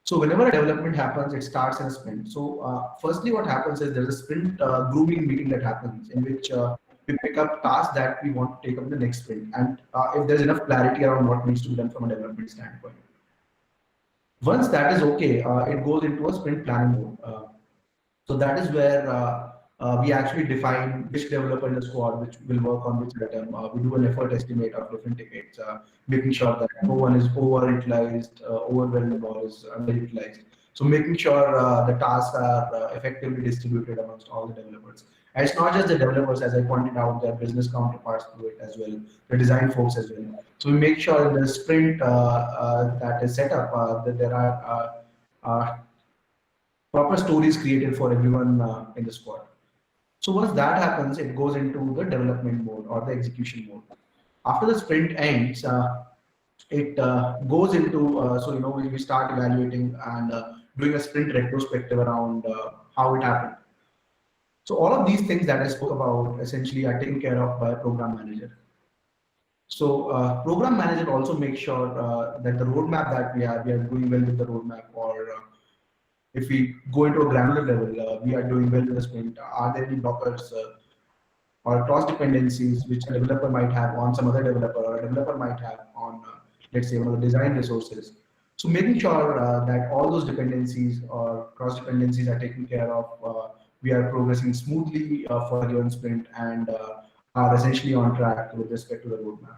So whenever a development happens, it starts in a sprint. So firstly, what happens is there's a sprint grooming meeting that happens in which we pick up tasks that we want to take up in the next sprint. And if there's enough clarity around what needs to be done from a development standpoint. Once that is okay, it goes into a sprint planning mode. So that is where we actually define which developer in the squad which will work on which item. We do an effort estimate of different tickets, making sure that no one is overutilized, overwhelmed, or is underutilized. So making sure the tasks are effectively distributed amongst all the developers. And it's not just the developers, as I pointed out, their business counterparts do it as well, the design folks as well. So we make sure in the sprint that is set up that there are proper stories created for everyone in the squad. So once that happens, it goes into the development mode or the execution mode. After the sprint ends, it goes into we start evaluating and doing a sprint retrospective around how it happened. So all of these things that I spoke about essentially are taken care of by a program manager. So program manager also makes sure that the roadmap that we are doing well with the roadmap, or if we go into a granular level, we are doing well with the sprint. Are there any blockers or cross dependencies which a developer might have on some other developer, or a developer might have on, let's say, one of the design resources? So making sure that all those dependencies or cross dependencies are taken care of, we are progressing smoothly for a given sprint and are essentially on track with respect to the roadmap.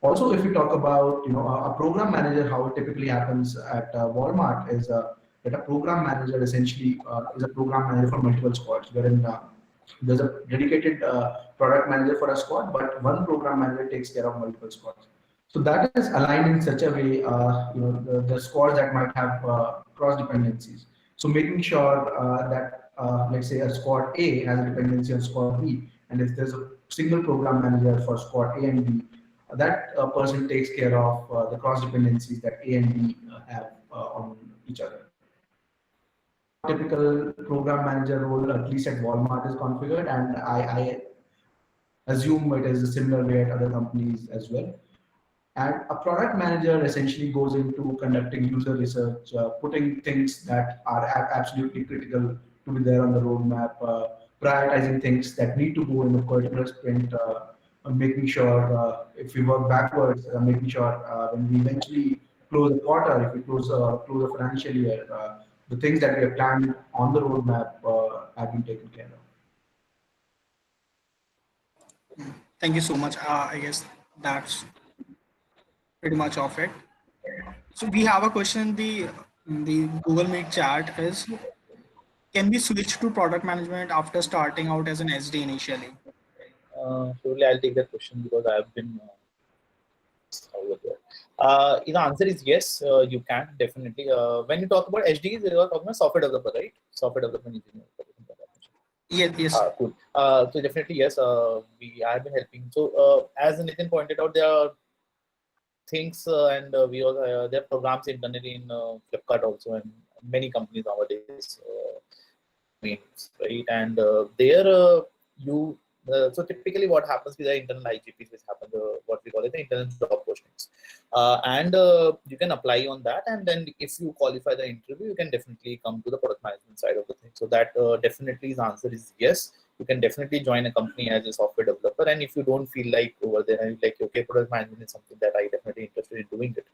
Also, if we talk about a program manager, how it typically happens at Walmart is that a program manager essentially is a program manager for multiple squads, wherein there's a dedicated product manager for a squad, but one program manager takes care of multiple squads. So that is aligned in such a way, the squads that might have cross dependencies. So making sure that let's say a squad A has a dependency on squad B, and if there's a single program manager for squad A and B, that person takes care of the cross dependencies that A and B have on each other. Typical program manager role, at least at Walmart, is configured, and I assume it is a similar way at other companies as well. And a product manager essentially goes into conducting user research, putting things that are absolutely critical to be there on the roadmap, prioritizing things that need to go in a particular sprint, making sure if we work backwards, making sure when we eventually close a quarter, if we close a financial year, the things that we have planned on the roadmap have been taken care of. Thank you so much. I guess that's pretty much of it. So we have a question in the Google Meet chat is, can we switch to product management after starting out as an SD initially? Surely I'll take that question because I have been over there. The answer is yes, you can definitely. When you talk about SDs, you are talking about software developer, right? Software development engineer. Yes. Cool. So definitely yes. I have been helping. So as Nitin pointed out, there are things and we also there are programs internally in Flipkart also, and many companies nowadays. Right, and there you. So typically what happens with the internal IGPs, which happen, what we call it the internal job postings, and you can apply on that, and then if you qualify the interview, you can definitely come to the product management side of the thing. So that definitely the answer is yes, you can definitely join a company as a software developer, and if you don't feel like over there and like okay, product management is something that I definitely interested in doing it,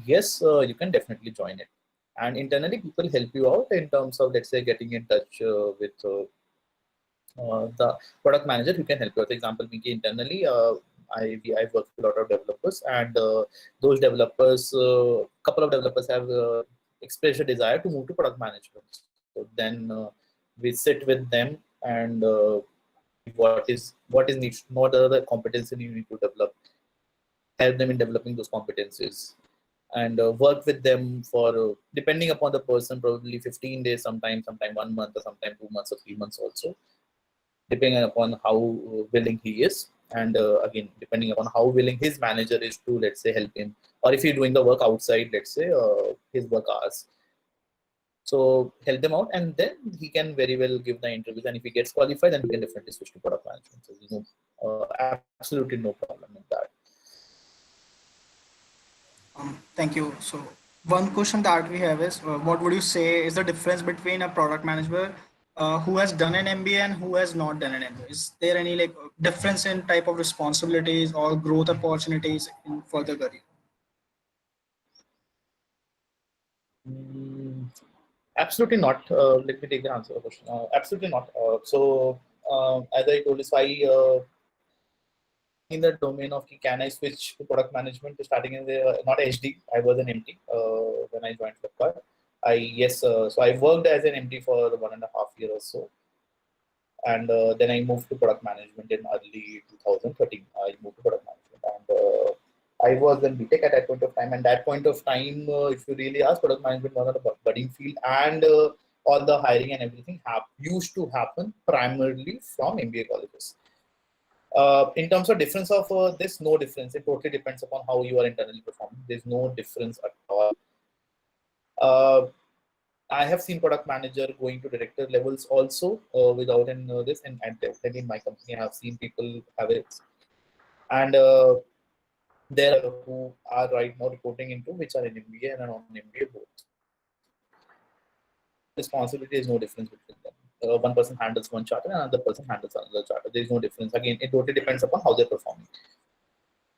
yes, you can definitely join it. And internally people help you out in terms of, let's say, getting in touch with the product manager who can help you. For example, me internally, I've worked with a lot of developers, and those developers, couple of developers have expressed a desire to move to product management. So then we sit with them and what is needed, what are the competencies you need to develop, help them in developing those competencies, and work with them for depending upon the person, probably 15 days, sometime 1 month, or sometime 2 months or 3 months also, depending upon how willing he is, and again depending upon how willing his manager is to, let's say, help him, or if he's doing the work outside, let's say, his work hours. So help them out, and then he can very well give the interviews, and if he gets qualified, then he can definitely switch to product management. So absolutely no problem in that. Thank you. So one question that we have is, what would you say is the difference between a product manager who has done an MBA and who has not done an MBA? Is there any like difference in type of responsibilities or growth opportunities in further career? Absolutely not. Let me take the answer to the question. Absolutely not. As I told you, so I in the domain of can I switch to product management, starting in the not HD, I was an MT when I joined Flipkart. So I worked as an MD for 1.5 years or so, and then I moved to product management in early 2013. I moved to product management, and I was in BTech at that point of time. And that point of time, if you really ask, product management was not a budding field, and all the hiring and everything used to happen primarily from MBA colleges. In terms of difference of this, no difference. It totally depends upon how you are internally performing. There's no difference at all. I have seen product manager going to director levels also without this, and definitely in my company, I have seen people have it. And there are who are right now reporting into, which are in MBA and non MBA both. Responsibility is no difference between them. One person handles one charter and another person handles another charter. There is no difference. Again, it totally depends upon how they're performing.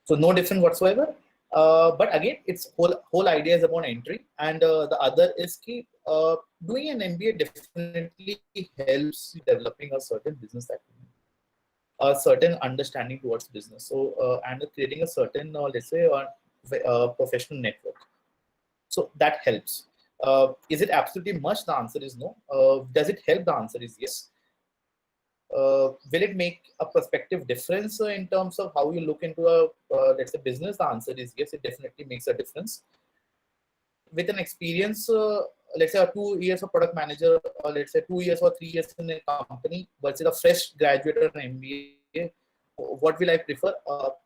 So no difference whatsoever. But again, its whole idea is about entry, and the other is doing an MBA definitely helps developing a certain business acumen, a certain understanding towards business. So and creating a certain let's say professional network. So that helps. Is it absolutely much? The answer is no. Does it help? The answer is yes. Will it make a perspective difference in terms of how you look into a let's say business? The answer is yes. It definitely makes a difference. With an experience, let's say 2 years of product manager, or let's say 2 years or 3 years in a company versus a fresh graduate or an MBA, what will I prefer?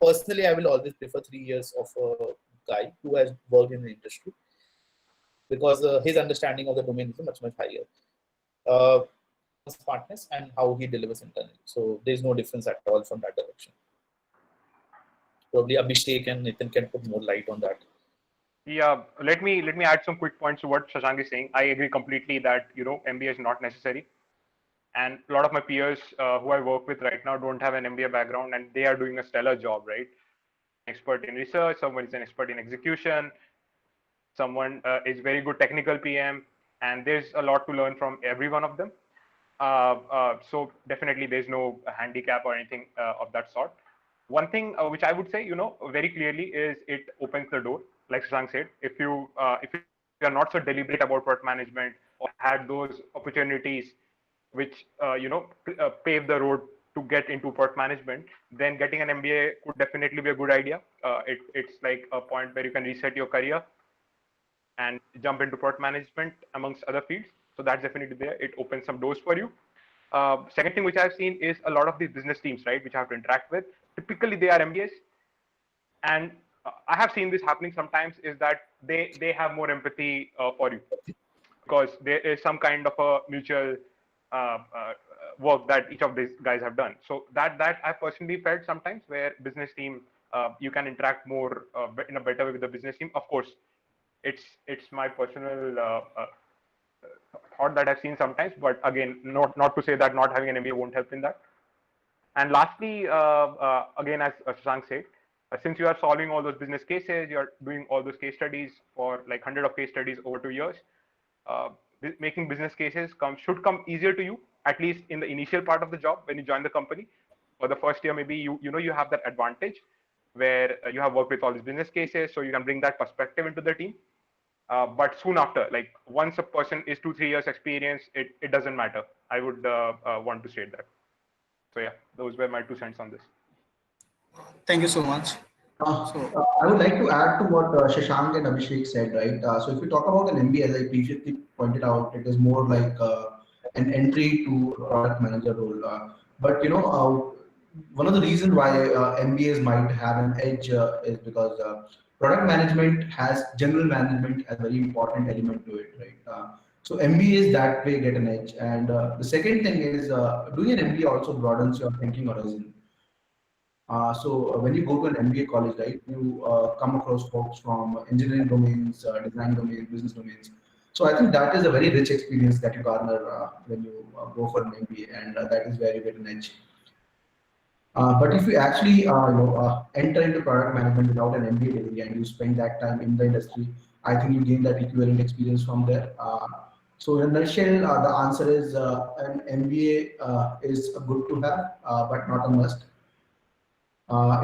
Personally, I will always prefer 3 years of a guy who has worked in the industry, because his understanding of the domain is much higher. Smartness and how he delivers internally. So there's no difference at all from that direction. Probably Abhishek and Nitin can put more light on that. Yeah, let me add some quick points to what Shashank is saying. I agree completely that MBA is not necessary, and a lot of my peers who I work with right now don't have an MBA background, and they are doing a stellar job, right? Expert in research, someone is an expert in execution, someone is very good technical PM, and there's a lot to learn from every one of them. So definitely there's no handicap or anything of that sort. One thing which I would say, very clearly is it opens the door. Like Shashank said, if you are not so deliberate about product management or had those opportunities which pave the road to get into product management, then getting an MBA could definitely be a good idea. It's like a point where you can reset your career and jump into product management amongst other fields. So that's definitely there. It opens some doors for you. Second thing which I've seen is a lot of these business teams, right, which I have to interact with. Typically, they are MBAs, and I have seen this happening sometimes. Is that they have more empathy for you, because there is some kind of a mutual work that each of these guys have done. So that I personally felt sometimes where business team you can interact more in a better way with the business team. Of course, it's my personal thought that I've seen sometimes, but again, not to say that not having an MBA won't help in that. And lastly, again, as Shashank said, since you are solving all those business cases, you're doing all those case studies for like 100 of case studies over 2 years, making business cases should come easier to you, at least in the initial part of the job when you join the company. For the first year, maybe you have that advantage where you have worked with all these business cases, so you can bring that perspective into the team. But soon after, like once a person is 2-3 years experience, it doesn't matter. I would want to state that. So yeah, those were my 2 cents on this. Thank you so much. I would like to add to what Shashank and Abhishek said, right? So if we talk about an MBA, as I previously pointed out, it is more like an entry to a product manager role. But one of the reasons why MBAs might have an edge is because product management has general management as a very important element to it, right? So MBAs that way get an edge. And the second thing is doing an MBA also broadens your thinking horizon. So when you go to an MBA college, right, you come across folks from engineering domains, design domains, business domains. So I think that is a very rich experience that you garner when you go for an MBA, and that is where you get an edge. But if you actually enter into product management without an MBA degree and you spend that time in the industry, I think you gain that equivalent experience from there. So in a nutshell, the answer is an MBA is good to have, but not a must.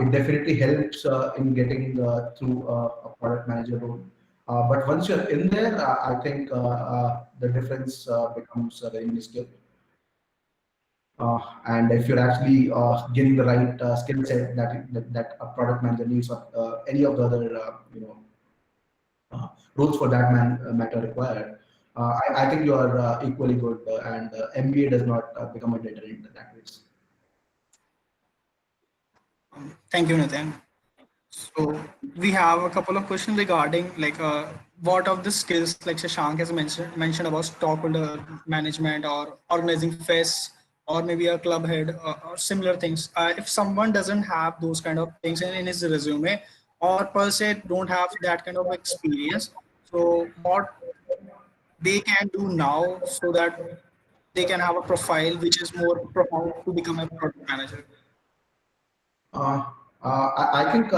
It definitely helps in getting through a product manager role. But once you're in there, I think the difference becomes very minuscule. And if you're actually getting the right skill set that a product manager needs, or any of the other roles for that matter required, I think you are equally good, and MBA does not become a deterrent in that case. Thank you, Nitin. So we have a couple of questions regarding like what of the skills like Shashank has mentioned about stockholder management or organizing fests or maybe a club head or similar things. If someone doesn't have those kind of things in his resume or per se don't have that kind of experience, so what they can do now so that they can have a profile which is more profound to become a product manager. I think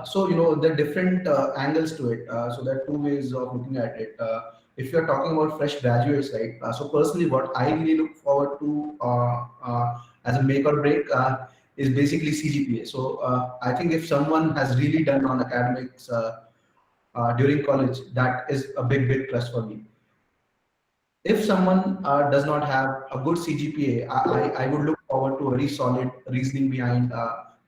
so. There are different angles to it. So there are two ways of looking at it. If you're talking about fresh graduates, right? So personally, what I really look forward to as a make or break is basically CGPA. So I think if someone has really done on academics during college, that is a big plus for me. If someone does not have a good CGPA, I would look forward to a very solid reasoning behind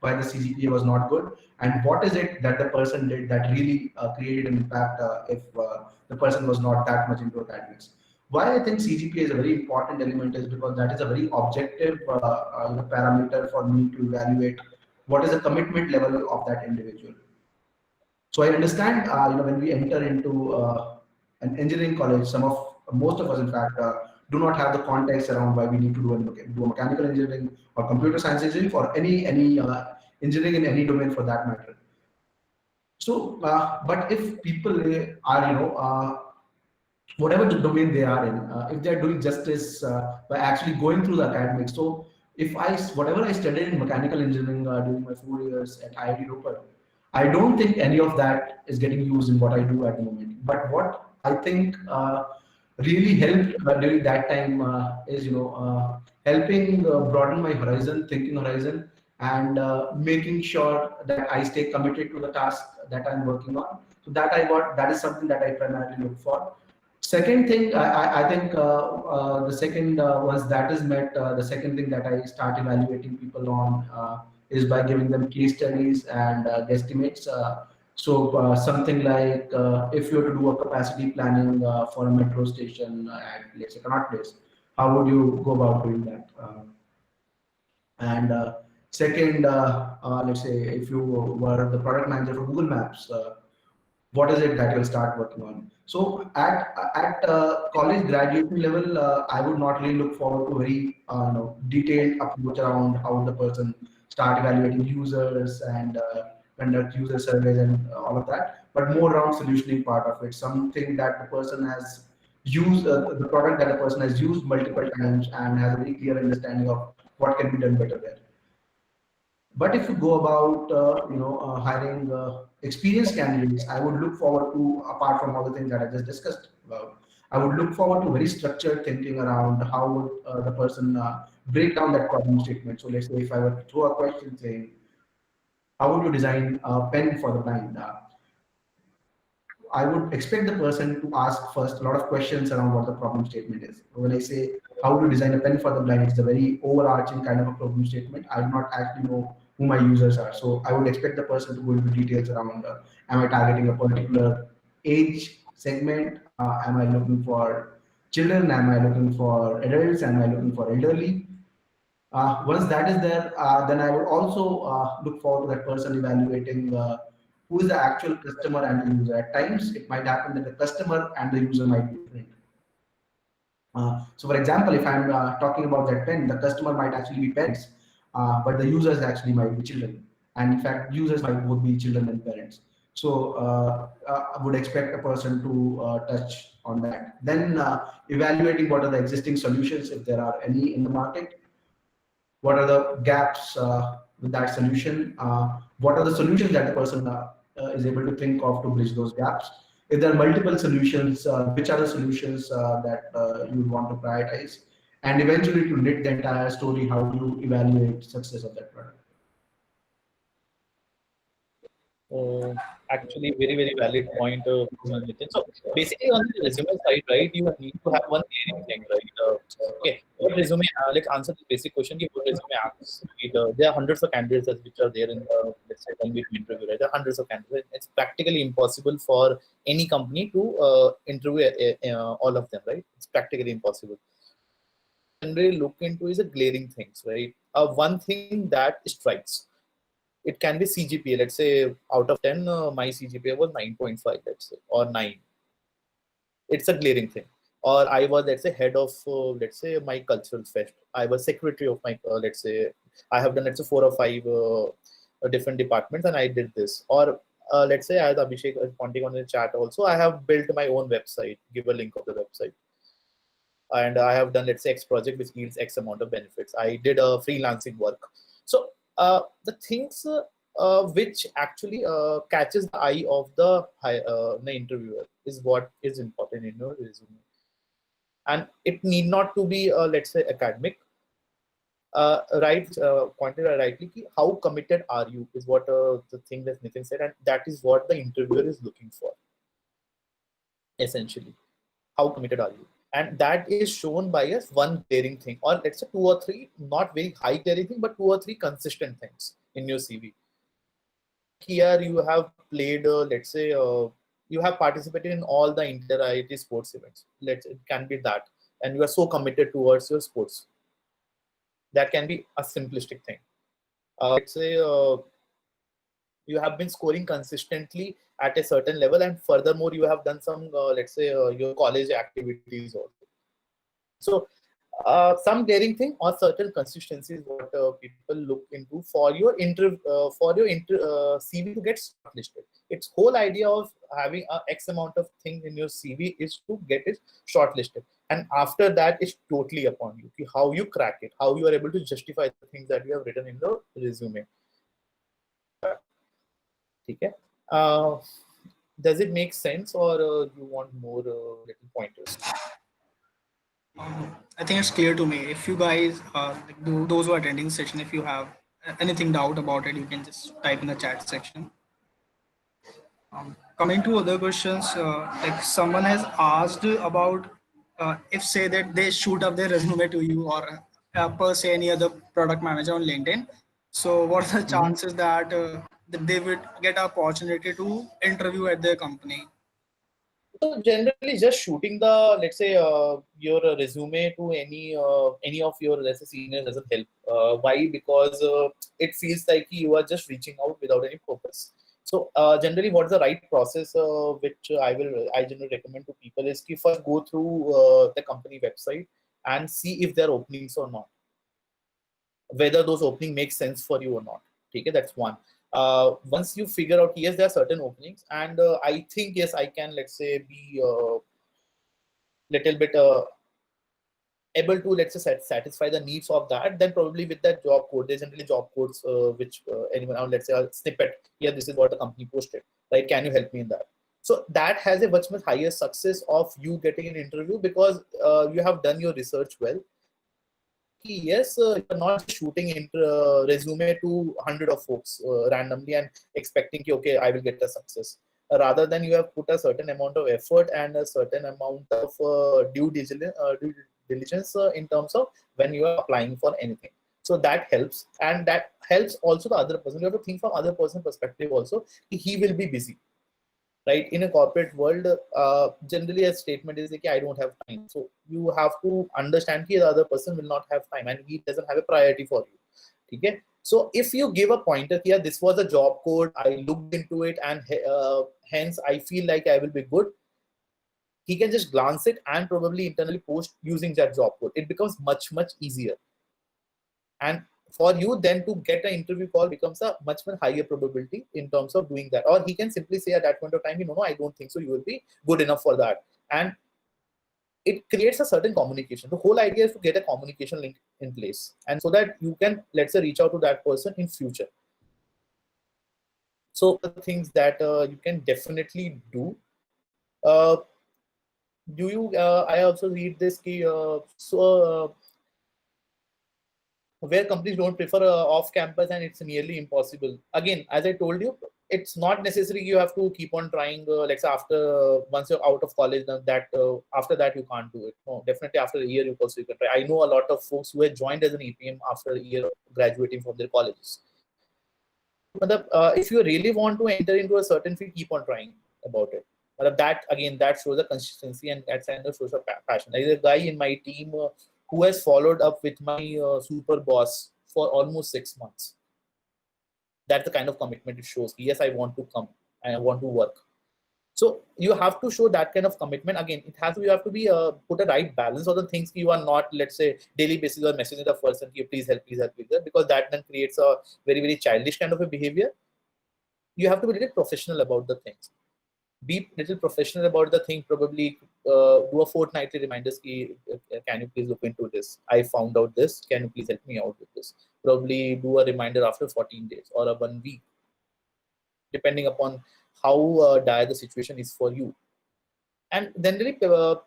why the CGPA was not good, and what is it that the person did that really created an impact if the person was not that much into academics. Why I think CGPA is a very important element is because that is a very objective parameter for me to evaluate what is the commitment level of that individual. So I understand, when we enter into an engineering college, most of us, in fact, do not have the context around why we need to do a mechanical engineering or computer science engineering for any engineering in any domain for that matter. So, but if people are, whatever the domain they are in, if they are doing justice by actually going through the academics. So, if whatever I studied in mechanical engineering during my 4 years at IIT Ropar, I don't think any of that is getting used in what I do at the moment. But what I think really helped during that time is helping broaden my horizon, thinking horizon, and making sure that I stay committed to the task that I'm working on. So that is something that I primarily look for. Second thing, I think the second once that is met, the second thing that I start evaluating people on is by giving them case studies and guesstimates. So something like if you were to do a capacity planning for a metro station at, let's say, Connaught Place, how would you go about doing that? And second, let's say if you were the product manager for Google Maps, what is it that you'll start working on? So at college graduation level, I would not really look forward to very detailed approach around how the person start evaluating users and conduct user surveys and all of that, but more around solutioning part of it, something that the person has used, the product that the person has used multiple times and has a very clear understanding of what can be done better there. But if you go about hiring experienced candidates, I would look forward to, apart from all the things that I just discussed about, I would look forward to very structured thinking around how would the person break down that problem statement. So let's say if I were to throw a question saying, how would you design a pen for the blind? I would expect the person to ask first a lot of questions around what the problem statement is. When I say how to design a pen for the blind, it's a very overarching kind of a problem statement. I do not actually know who my users are. So I would expect the person to go into details around, am I targeting a particular age segment? Am I looking for children? Am I looking for adults? Am I looking for elderly? Once that is there, then I would also look forward to that person evaluating who is the actual customer and the user. At times, it might happen that the customer and the user might be different. So, for example, if I'm talking about that pen, the customer might actually be parents, but the users actually might be children. And in fact, users might both be children and parents. So, I would expect a person to touch on that. Then, evaluating what are the existing solutions, if there are any in the market. What are the gaps with that solution? What are the solutions that the person is able to think of to bridge those gaps? If there are multiple solutions, which are the solutions that you want to prioritize? And eventually to knit the entire story, how do you evaluate success of that product? Actually, very valid point, Nitin. So basically, on the resume side, right, you need to have one clearing thing, right? Okay, what resume? Let's answer the basic question. What resume asks? There are hundreds of candidates which are there in let's say when we interview, right? There are hundreds of candidates. It's practically impossible for any company to interview all of them, right? It's practically impossible. Generally, look into is a glaring things, right? One thing that strikes. It can be CGPA. Let's say out of 10, my CGPA was 9.5, let's say, or 9. It's a glaring thing. Or I was, let's say, head of, let's say, my cultural fest. I was secretary of my, let's say, I have done, let's say, 4 or 5 different departments, and I did this. Or let's say, as Abhishek is pointing on the chat also, I have built my own website. Give a link of the website. And I have done, let's say, X project which yields X amount of benefits. I did a freelancing work. So the things which actually catches the eye of the interviewer is what is important in your resume. And it need not to be, let's say, academic. Pointed out rightly, how committed are you is what the thing that Nitin said, and that is what the interviewer is looking for, essentially. How committed are you? And that is shown by a one glaring thing, or let's say 2 or 3, not very high glaring thing, but 2 or 3 consistent things in your CV. Here you have played, let's say, you have participated in all the inter-IIT sports events. It can be that, and you are so committed towards your sports. That can be a simplistic thing. Let's say you have been scoring consistently at a certain level, and furthermore you have done some let's say your college activities also. So some daring thing or certain consistencies what people look into for your CV to get shortlisted. Its whole idea of having a X amount of things in your CV is to get it shortlisted, and after that it's totally upon you how you crack it, how you are able to justify the things that you have written in the resume. Okay. Does it make sense, or you want more little pointers? I think it's clear to me. If you guys, those who are attending the session, if you have anything doubt about it, you can just type in the chat section. Coming to other questions, like someone has asked about if say that they shoot up their resume to you, or per se any other product manager on LinkedIn. So what are the chances that, that they would get an opportunity to interview at their company? So generally, just shooting the, let's say, your resume to any of your, let's say, seniors doesn't help. Why? Because it feels like you are just reaching out without any purpose. So generally, what's the right process which I generally recommend to people is to first go through the company website and see if there are openings or not, whether those openings make sense for you or not. Okay, that's one. Once you figure out, yes, there are certain openings, and I think, yes, I can, let's say, be little bit able to, let's say, satisfy the needs of that, then probably with that job code, there's generally job codes which anyone, let's say, a snippet, yeah, this is what the company posted, right? Can you help me in that? So that has a much higher success of you getting an interview, because you have done your research well. Yes, you're not shooting into resume to 100 of folks randomly and expecting, okay, I will get a success. Rather than you have put a certain amount of effort and a certain amount of due diligence in terms of when you are applying for anything. So that helps, and that helps also the other person. You have to think from other person perspective also. He will be busy. Right, in a corporate world, generally a statement is like, I don't have time. So you have to understand that the other person will not have time and he doesn't have a priority for you. Okay, so if you give a pointer here, this was a job code, I looked into it, and hence I feel like I will be good, he can just glance it and probably internally post using that job code. It becomes much easier, and for you then to get an interview call becomes a much higher probability in terms of doing that. Or he can simply say at that point of time, no, I don't think so, you will be good enough for that. And it creates a certain communication. The whole idea is to get a communication link in place, and so that you can, let's say, reach out to that person in future. So the things that you can definitely do. Do you, I also read this key, where companies don't prefer off campus and it's nearly impossible. Again, as I told you, it's not necessary you have to keep on trying. Like say after once you're out of college, then that after that you can't do it. No, definitely after a year you also you can try. I know a lot of folks who have joined as an EPM after a year of graduating from their colleges. But if you really want to enter into a certain field, keep on trying about it. But that again, that shows the consistency and that kind of shows a passion. There is a guy in my team who has followed up with my super boss for almost 6 months. That's the kind of commitment it shows. Yes, I want to come and I want to work. So you have to show that kind of commitment. Again, it has to you have to be put a right balance of the things you are not, let's say, daily basis or messaging the person, please help, please help, please help, because that then creates a very, very childish kind of a behavior. You have to be a little professional about the things. Be little professional about the thing. Probably do a fortnightly reminders. Can you please look into this? I found out this. Can you please help me out with this? Probably do a reminder after 14 days or a 1 week, depending upon how dire the situation is for you. And generally,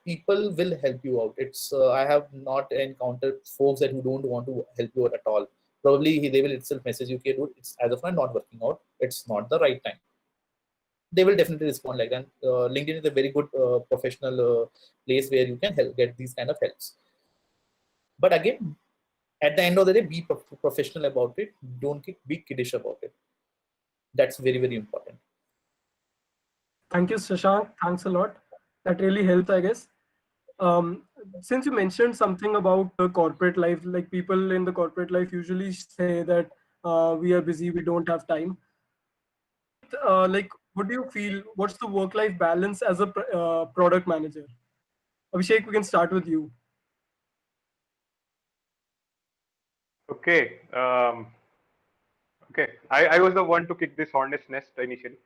people will help you out. It's I have not encountered folks that who don't want to help you out at all. Probably they will itself message you, okay, dude, it's as of now not working out. It's not the right time. They will definitely respond like that. LinkedIn is a very good professional place where you can get these kind of helps. But again, at the end of the day, be professional about it. Don't be kiddish about it. That's very, very important. Thank you, Shashank. Thanks a lot. That really helped, I guess. Since you mentioned something about the corporate life, like people in the corporate life usually say that we are busy, we don't have time. Like, what do you feel? What's the work-life balance as a product manager? Abhishek, we can start with you. Okay. Okay. I was the one to kick this hornet's nest initially.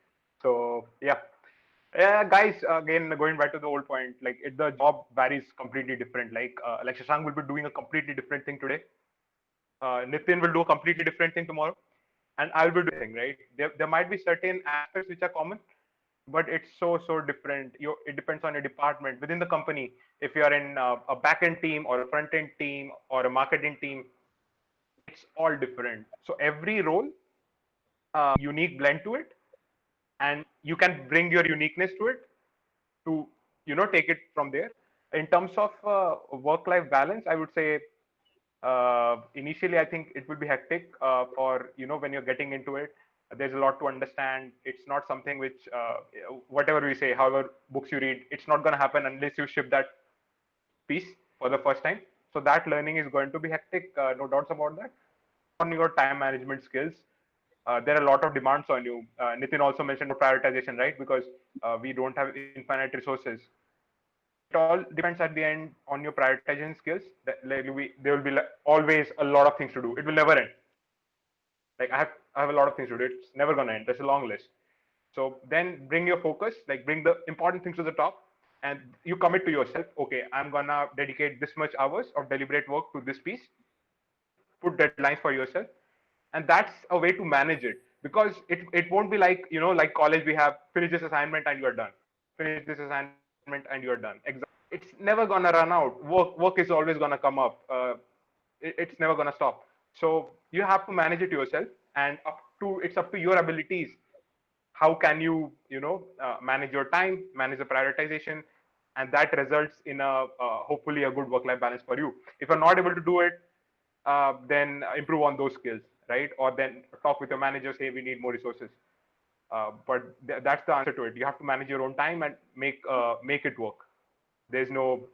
So yeah. Guys, again, going back to the old point, like the job varies completely different. Like Shashank will be doing a completely different thing today. Nitin will do a completely different thing tomorrow, and I'll be doing right. There might be certain aspects which are common, but it's so different. It depends on your department within the company. If you are in a back-end team or a front-end team or a marketing team, it's all different. So every role, unique blend to it, and you can bring your uniqueness to it to take it from there. In terms of work-life balance, I would say initially I think it would be hectic for when you're getting into it. There's a lot to understand. It's not something which whatever we say, however books you read, it's not going to happen unless you ship that piece for the first time. So that learning is going to be hectic, no doubts about that. On your time management skills, there are a lot of demands on you. Nitin also mentioned prioritization, right? Because we don't have infinite resources. It all depends at the end on your prioritization skills. There will be always a lot of things to do. It will never end. Like I have a lot of things to do. It's never gonna end. There's a long list. So then bring your focus, like bring the important things to the top, and you commit to yourself. Okay, I'm gonna dedicate this much hours of deliberate work to this piece. Put deadlines for yourself, and that's a way to manage it, because it won't be like like college, we have finish this assignment and you're done, finish this assignment and you're done. It's never gonna run out. Work is always gonna come up. It's never gonna stop. So you have to manage it yourself, and it's up to your abilities. How can you manage your time, manage the prioritization, and that results in a hopefully a good work-life balance for you. If you're not able to do it, then improve on those skills, right? Or then talk with your manager, say we need more resources. But that's the answer to it. You have to manage your own time and make it work. There's no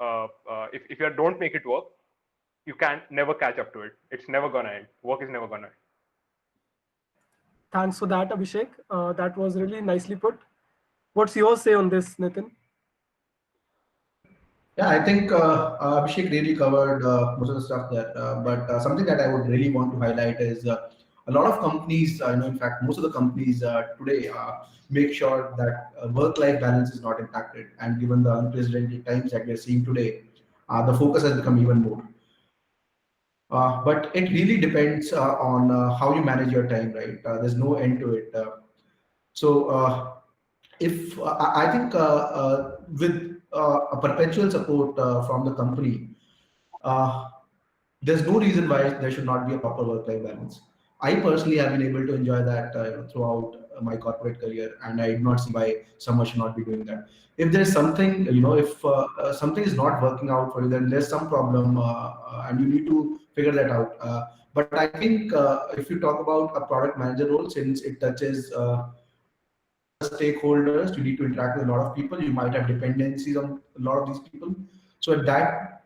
if you don't make it work, you can never catch up to it. It's never gonna end. Work is never gonna end. Thanks for that, Abhishek. That was really nicely put. What's your say on this, Nitin? Yeah, I think Abhishek really covered most of the stuff there. But something that I would really want to highlight is a lot of companies, in fact, most of the companies today make sure that work-life balance is not impacted. And given the unprecedented times that we're seeing today, the focus has become even more. But it really depends on how you manage your time, right? There's no end to it. If I think with a perpetual support from the company, there's no reason why there should not be a proper work-life balance. I personally have been able to enjoy that throughout my corporate career, and I do not see why someone should not be doing that. If there is something, if something is not working out for you, then there's some problem, and you need to figure that out. But I think if you talk about a product manager role, since it touches stakeholders, you need to interact with a lot of people. You might have dependencies on a lot of these people. So at that,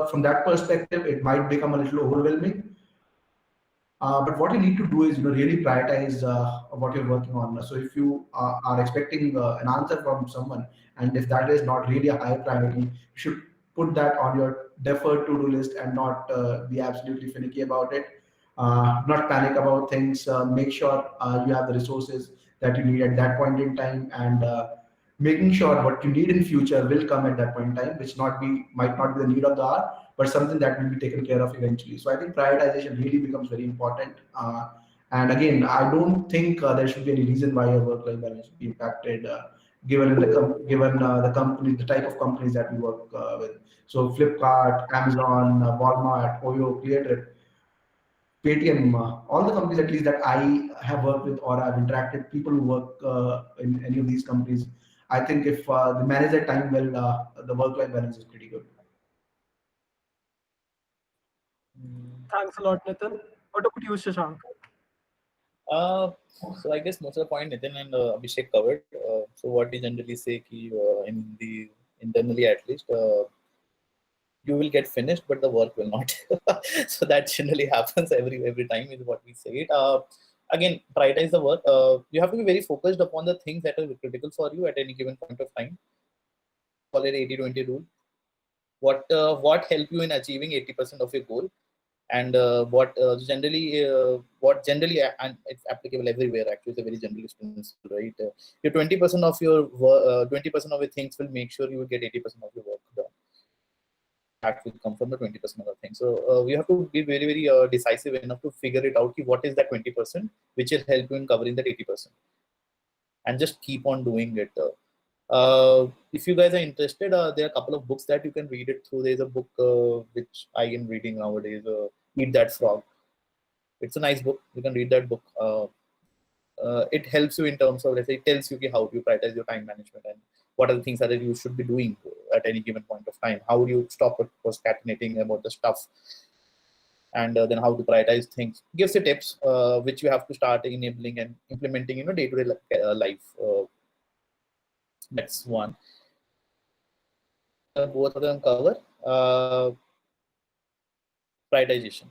from that perspective, it might become a little overwhelming. But what you need to do is really prioritize what you're working on. So if you are expecting an answer from someone, and if that is not really a high priority, you should put that on your deferred to-do list and not be absolutely finicky about it. Not panic about things. Make sure you have the resources that you need at that point in time, and making sure what you need in future will come at that point in time, which might not be the need of the hour, but something that will be taken care of eventually. So I think prioritization really becomes very important. And again, I don't think there should be any reason why your work-life balance should be impacted, given the company, the type of companies that we work with. So Flipkart, Amazon, Walmart, Oyo, ClearTrip, Paytm, all the companies at least that I have worked with or I've interacted, people who work in any of these companies, I think if they manage their time well, the work-life balance is pretty good. Thanks a lot, Nitin. What about you, Shashank? So I guess most of the point Nitin and Abhishek covered. So what we generally say ki, internally at least, you will get finished, but the work will not. So that generally happens every time is what we say it. Again, prioritize the work. You have to be very focused upon the things that are critical for you at any given point of time. Call it 80-20 rule. What help you in achieving 80% of your goal, and what generally and it's applicable everywhere. Actually, it's a very generalist principle, right? Your 20% of your 20% of your things will make sure you will get 80% of your work done. That will come from the 20% of the thing. So we have to be very, very decisive enough to figure it out. What is that 20%, which will help you in covering that 80%, and just keep on doing it. If you guys are interested, there are a couple of books that you can read it through. There's a book which I am reading nowadays, Eat That Frog. It's a nice book. You can read that book. It helps you in terms of, let's say, it tells you how you prioritize your time management and what are the things that you should be doing at any given point of time. How do you stop procrastinating about the stuff, and then how to prioritize things. Gives you tips which you have to start enabling and implementing in your day-to-day life. That's one. Both of them cover prioritization.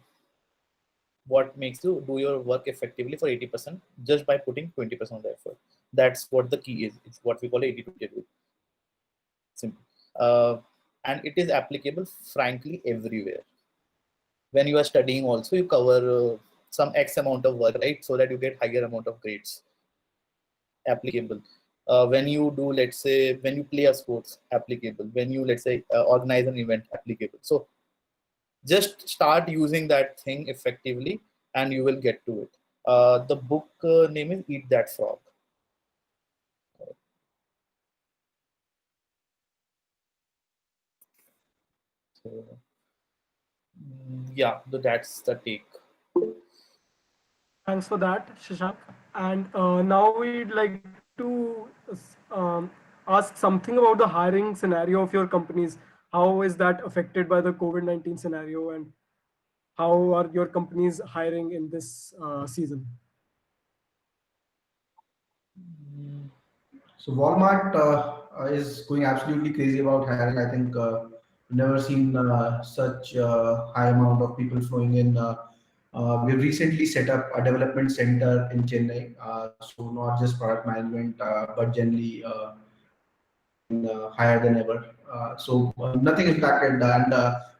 What makes you do your work effectively for 80% just by putting 20% of the effort. That's what the key is. It's what we call 80-20 rule. Simple. And it is applicable, frankly, everywhere. When you are studying also, you cover some X amount of work, right? So that you get higher amount of grades. Applicable. When you do, let's say, when you play a sports, applicable. When you, let's say, organize an event, applicable. So just start using that thing effectively and you will get to it. The book name is Eat That Frog. So, yeah, that's the take. Thanks for that, Shashank. And now we'd like to ask something about the hiring scenario of your companies. How is that affected by the COVID-19 scenario, and how are your companies hiring in this season? So Walmart is going absolutely crazy about hiring. I think never seen such high amount of people flowing in. We've recently set up a development center in Chennai, so not just product management, but generally higher than ever. So nothing impacted, and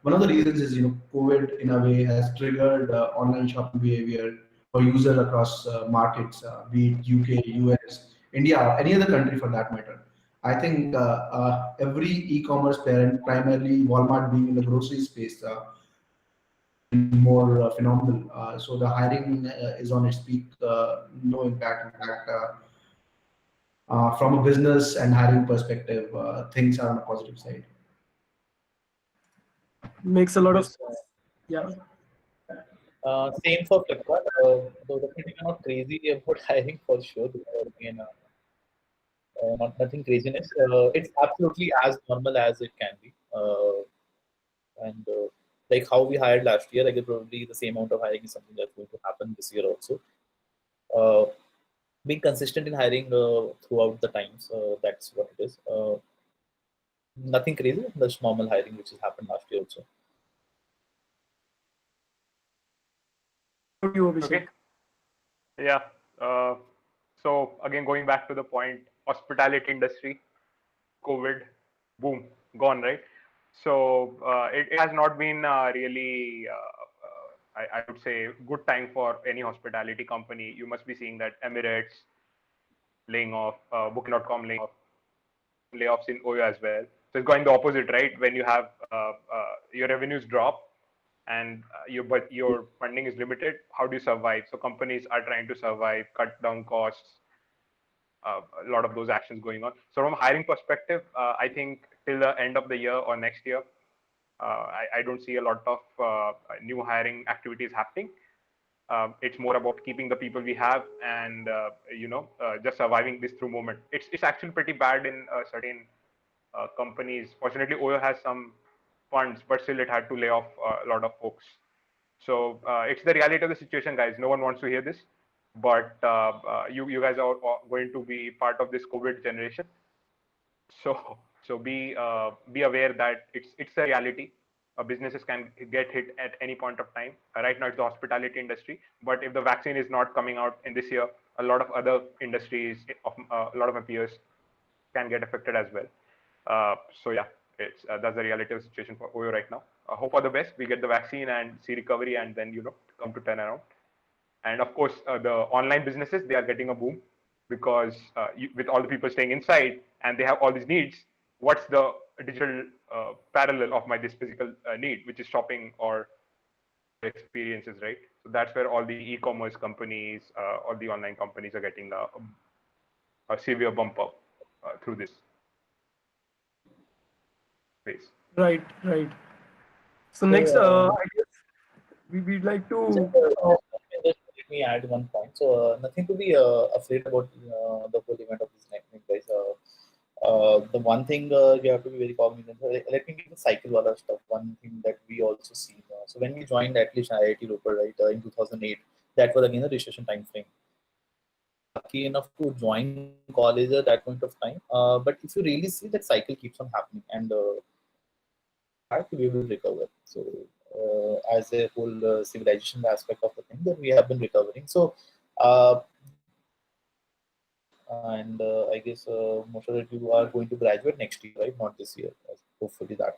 one of the reasons is COVID in a way has triggered online shopping behavior for users across markets, be it UK, US, India, or any other country for that matter. I think every e-commerce parent, primarily Walmart being in the grocery space, more phenomenal. So the hiring is on its peak, no impact. In fact, from a business and hiring perspective, things are on a positive side. Makes a lot of sense. Yeah. Same for Flipkart. Though definitely not crazy about hiring for sure. Again, not nothing craziness. It's absolutely as normal as it can be. And like how we hired last year, I guess probably the same amount of hiring is something that's going to happen this year also. Uh, Being consistent in hiring throughout the times, that's what it is. Nothing crazy, just normal hiring which has happened last year also. How do you, Abhishek? Okay. Yeah. So again, going back to the point, hospitality industry, COVID, boom, gone, right? So it has not been really, I would say, good time for any hospitality company. You must be seeing that Emirates laying off, Booking.com laying off, layoffs in Oyo as well. So it's going the opposite, right? When you have your revenues drop and your funding is limited, how do you survive? So companies are trying to survive, cut down costs, a lot of those actions going on. So from a hiring perspective, I think till the end of the year or next year, I don't see a lot of new hiring activities happening. It's more about keeping the people we have and just surviving this through moment. It's actually pretty bad in certain companies. Fortunately, Oyo has some funds, but still it had to lay off a lot of folks. So it's the reality of the situation, guys. No one wants to hear this, but you guys are going to be part of this COVID generation. So be aware that it's a reality. Businesses can get hit at any point of time. Right now, it's the hospitality industry, but if the vaccine is not coming out in this year, a lot of other industries, a lot of my peers, can get affected as well. So yeah, it's that's the reality of the situation for Oyo right now. Hope for the best. We get the vaccine and see recovery, and then come to turn around. And of course, the online businesses, they are getting a boom because with all the people staying inside and they have all these needs. What's the digital parallel of this physical need, which is shopping or experiences, right? So that's where all the e-commerce companies, all the online companies are getting a severe bump up through this phase. Right, right. So So, next, I guess we'd like to. Just let me add one point. So nothing to be afraid about the whole event of this next guys. The one thing you have to be very cognizant. Let me give the cycle wala stuff. One thing that we also see. So when we joined at least IIT Ropar, right, in 2008, that was again the recession time frame. Lucky enough to join college at that point of time. But if you really see, that cycle keeps on happening, and we will recover. So as a whole civilization aspect of the thing, that we have been recovering. So and I guess most of you are going to graduate next year, right? Not this year. Hopefully that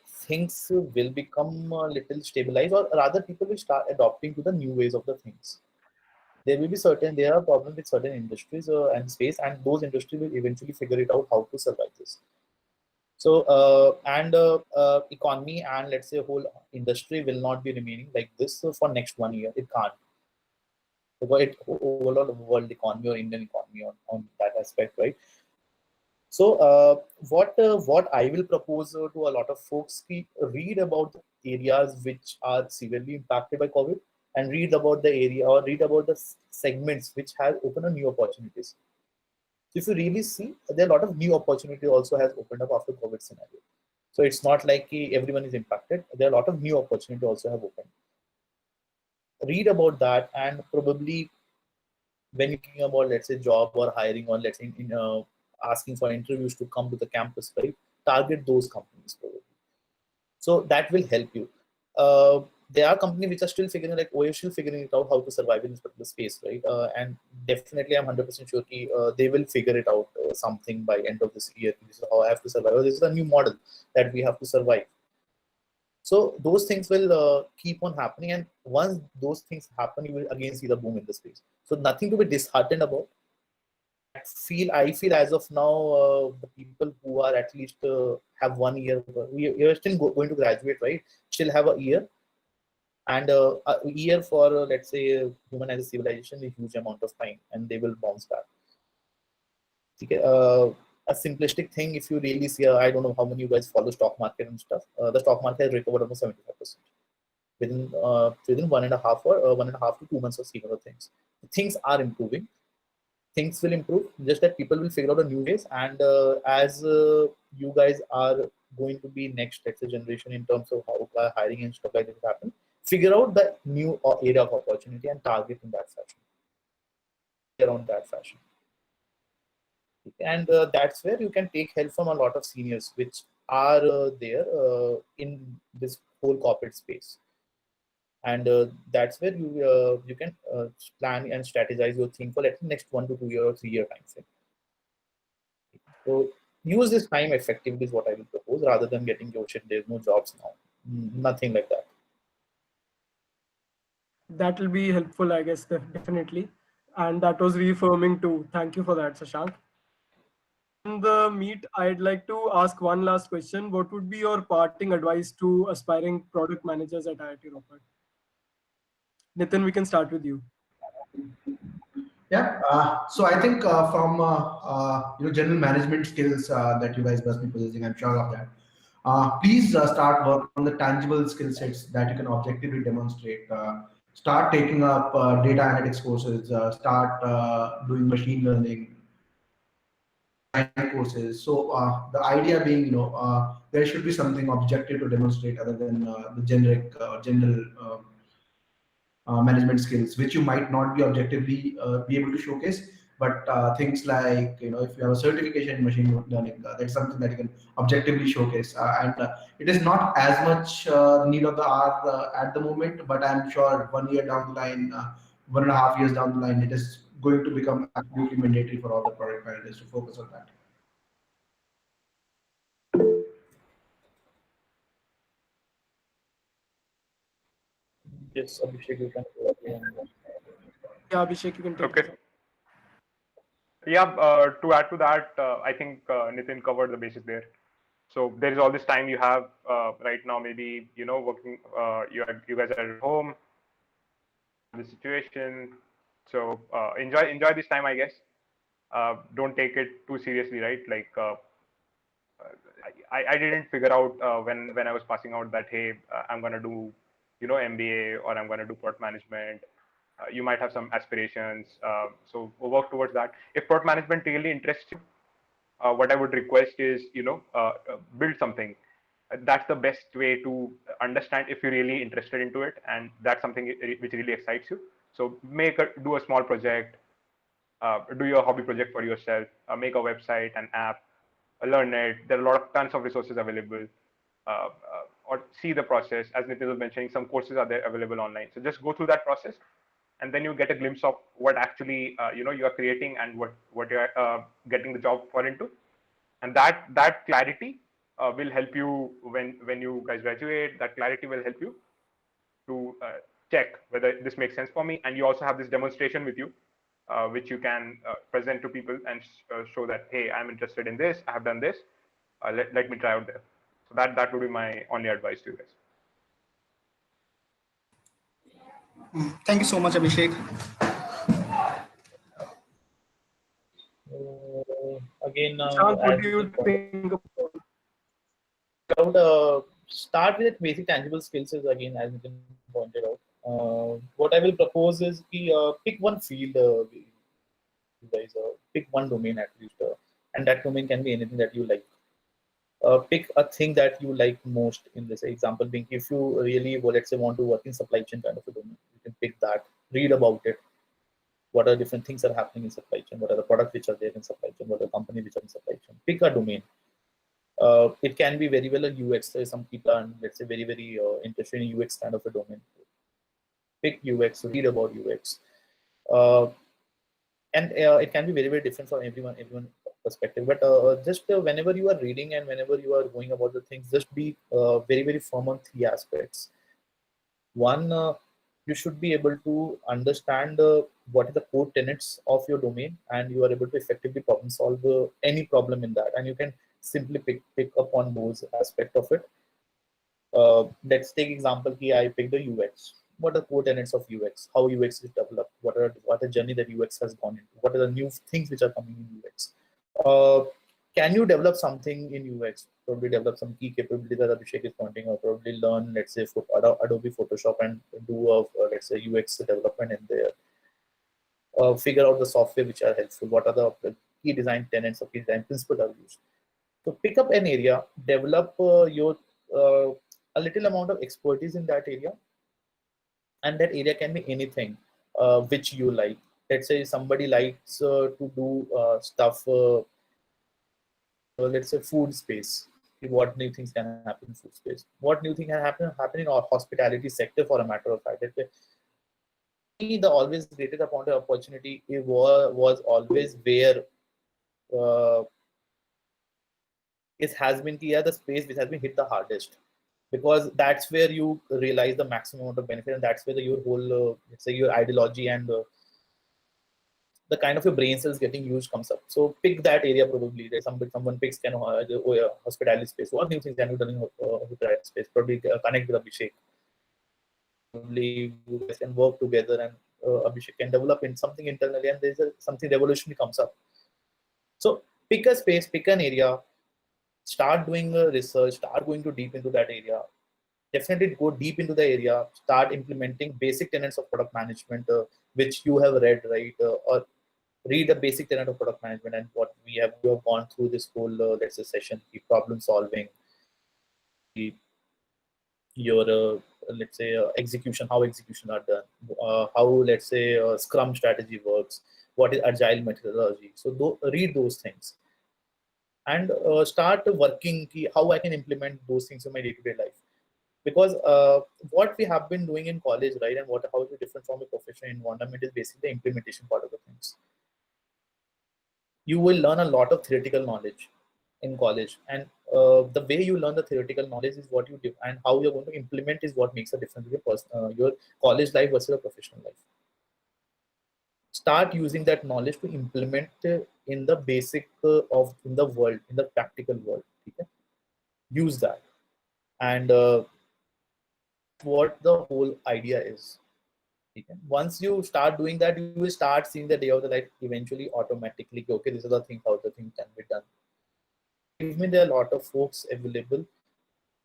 things will become a little stabilized, or rather people will start adopting to the new ways of the things. There are problems with certain industries and space, and those industries will eventually figure it out how to survive this. So economy and let's say whole industry will not be remaining like this for next 1 year. It can't. Overall world economy or Indian economy on that aspect, right? So what I will propose to a lot of folks, read about the areas which are severely impacted by COVID, and read about the area or read about the segments which have opened up new opportunities. So if you really see, there are a lot of new opportunity also has opened up after COVID scenario. So it's not like everyone is impacted. There are a lot of new opportunity also have opened. Read about that, and probably when you're thinking about, let's say, job or hiring, or let's say asking for interviews to come to the campus, right? Target those companies probably. So that will help you. There are companies which are still figuring, like Oyo, still figuring it out how to survive in this particular space, right? And definitely, I'm 100% sure they will figure it out something by end of this year. This is how I have to survive. This is a new model that we have to survive. So those things will keep on happening, and once those things happen, you will again see the boom in the space. So nothing to be disheartened about. I feel as of now, the people who are at least have 1 year, we are still going to graduate, right? Still have a year, and a year for let's say human as a civilization, a huge amount of time, and they will bounce back. Okay, a simplistic thing, if you really see, I don't know how many of you guys follow stock market and stuff. The stock market has recovered almost 75%. within 1.5 or 1.5 to 2 months of seeing other things. Things are improving. Things will improve. Just that people will figure out a new ways. And as you guys are going to be next, let's say, generation in terms of how hiring and stuff like that happen, figure out the new area of opportunity and target in that fashion. Around that fashion. And that's where you can take help from a lot of seniors which are there in this whole corporate space. And that's where you can plan and strategize your thing for the next 1 to 2 year or 3 year time frame. So use this time effectively is what I will propose, rather than getting, oh shit, there's no jobs now. Nothing like that. That will be helpful, I guess, definitely. And that was reaffirming too. Thank you for that, Shashank. In the meet, I'd like to ask one last question. What would be your parting advice to aspiring product managers at IIT Roper? Nitin, we can start with you. Yeah, so I think from general management skills that you guys must be possessing, I'm sure of that. Please start work on the tangible skill sets that you can objectively demonstrate. Start taking up data analytics courses. Start doing machine learning courses. So the idea being, there should be something objective to demonstrate other than the generic general management skills, which you might not be objectively be able to showcase. But things like, if you have a certification in machine learning, that's something that you can objectively showcase. And it is not as much need of the hour at the moment, but I'm sure 1 year down the line, 1.5 years down the line, it is going to become absolutely mandatory for all the product managers to focus on that. Yes, Abhishek, you can. Yeah, Abhishek, you can take Okay. it. Yeah, to add to that, I think Nitin covered the basis there. So there is all this time you have right now, maybe, working, you guys are at home, the situation. So enjoy this time, I guess. Don't take it too seriously, right? Like I didn't figure out when I was passing out that, hey, I'm gonna do, MBA, or I'm gonna do product management. You might have some aspirations, so work towards that. If product management really interests you, what I would request is, build something. That's the best way to understand if you're really interested into it, and that's something which really excites you. So do a small project, do your hobby project for yourself, make a website, an app, learn it. There are tons of resources available. Or see the process. As Nitin was mentioning, some courses are there available online. So just go through that process, and then you get a glimpse of what actually you are creating and what you are getting the job for into. And that clarity will help you when you guys graduate. That clarity will help you to check whether this makes sense for me. And you also have this demonstration with you, which you can present to people and show that, hey, I'm interested in this, I have done this, let me try out there. So that would be my only advice to you guys. Thank you so much, Abhishek. Again, Shashank, what as do you think about start with basic tangible skills is, again, as Nitin pointed out. What I will propose is pick one field, you guys, pick one domain at least, and that domain can be anything that you like. Pick a thing that you like most. In this example being, if you really, let's say, want to work in supply chain kind of a domain, you can pick that, read about it. What are different things that are happening in supply chain? What are the products which are there in supply chain? What are the companies which are in supply chain? Pick a domain. It can be very well a UX. Some people are, let's say, very, very interested in UX kind of a domain. Pick UX, read about UX. And it can be very, very different from everyone perspective. But just whenever you are reading and whenever you are going about the things, just be very, very firm on 3 aspects. One, you should be able to understand what are the core tenets of your domain, and you are able to effectively problem solve any problem in that, and you can simply pick up on those aspects of it. Let's take example here. I picked the UX. What are the core tenets of UX? How UX is developed? What a journey that UX has gone into? What are the new things which are coming in UX? Can you develop something in UX? probably develop some key capabilities that Abhishek is pointing out, probably learn, let's say, Adobe Photoshop and do let's say UX development in there. Figure out the software which are helpful, what are the key design tenets or key design principles are used. So pick up an area, develop your a little amount of expertise in that area, and that area can be anything which you like. Let's say somebody likes to do stuff, let's say food space. What new things can happen in food space? What new thing can happen in our hospitality sector, for a matter of fact? The always greatest amount of opportunity was always where it has been the space which has been hit the hardest, because that's where you realize the maximum amount of benefit, and that's where your whole let's say your ideology and the kind of your brain cells getting used comes up. So pick that area probably. There's someone picks hospitality space. What new things can be done in hospitality space? Probably connect with Abhishek. Probably you guys can work together, and Abhishek can develop in something internally, and there's something revolutionary comes up. So pick a space, pick an area, start doing research, start going too deep into that area. Definitely go deep into the area, start implementing basic tenets of product management, which you have read, right? Or read a basic tenet of product management, and what we have gone through this whole let's say session, the problem solving, your let's say execution, how execution are done, how let's say Scrum strategy works, what is agile methodology. So read those things and start working how I can implement those things in my day-to-day life. Because what we have been doing in college, right, and how is it different from a professional environment is basically the implementation part of the things. You will learn a lot of theoretical knowledge in college, and the way you learn the theoretical knowledge is what you do, and how you're going to implement is what makes a difference with your college life versus a professional life. Start using that knowledge to implement in the basic in the world, in the practical world. Okay? Use that, and what the whole idea is. Okay? Once you start doing that, you will start seeing the day of the life eventually automatically. Okay, these are the things, how the thing can be done. Believe me, there are a lot of folks available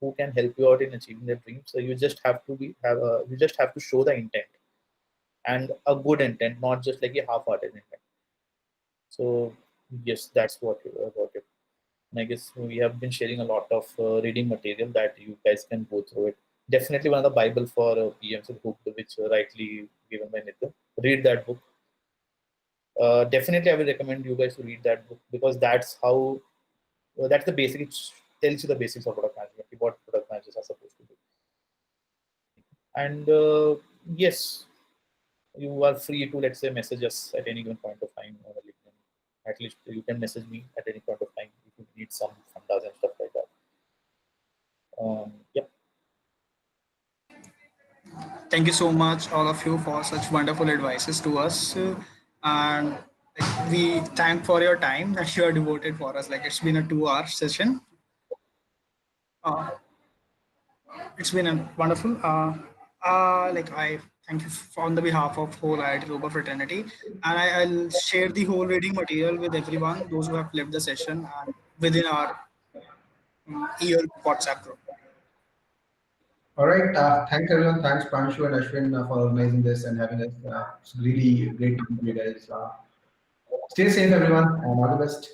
who can help you out in achieving their dreams. So you just have to you just have to show the intent, and a good intent, not just like a half-hearted intent. So yes, that's what about it. And I guess we have been sharing a lot of reading material that you guys can go through it. Definitely one of the Bible for PMs book, which rightly given by Nitin. Read that book. Definitely, I will recommend you guys to read that book, because that's how that's the basic. It tells you the basics of product management, what product managers are supposed to do. And yes, you are free to, let's say, message us at any given point of time on LinkedIn. At least you can message me at any point of time if you need some fundas and stuff like that. Yep. Thank you so much, all of you, for such wonderful advices to us. And we thank for your time that you are devoted for us. Like, it's been a 2-hour session. It's been a wonderful. Like, I thank you on the behalf of whole IIT Roper fraternity, and I'll share the whole reading material with everyone, those who have left the session, and within our year WhatsApp group. All right. Thanks, everyone. Thanks, Pranshu and Ashwin, for organizing this and having us. It's really great to meet you guys. Stay safe, everyone, and all the best.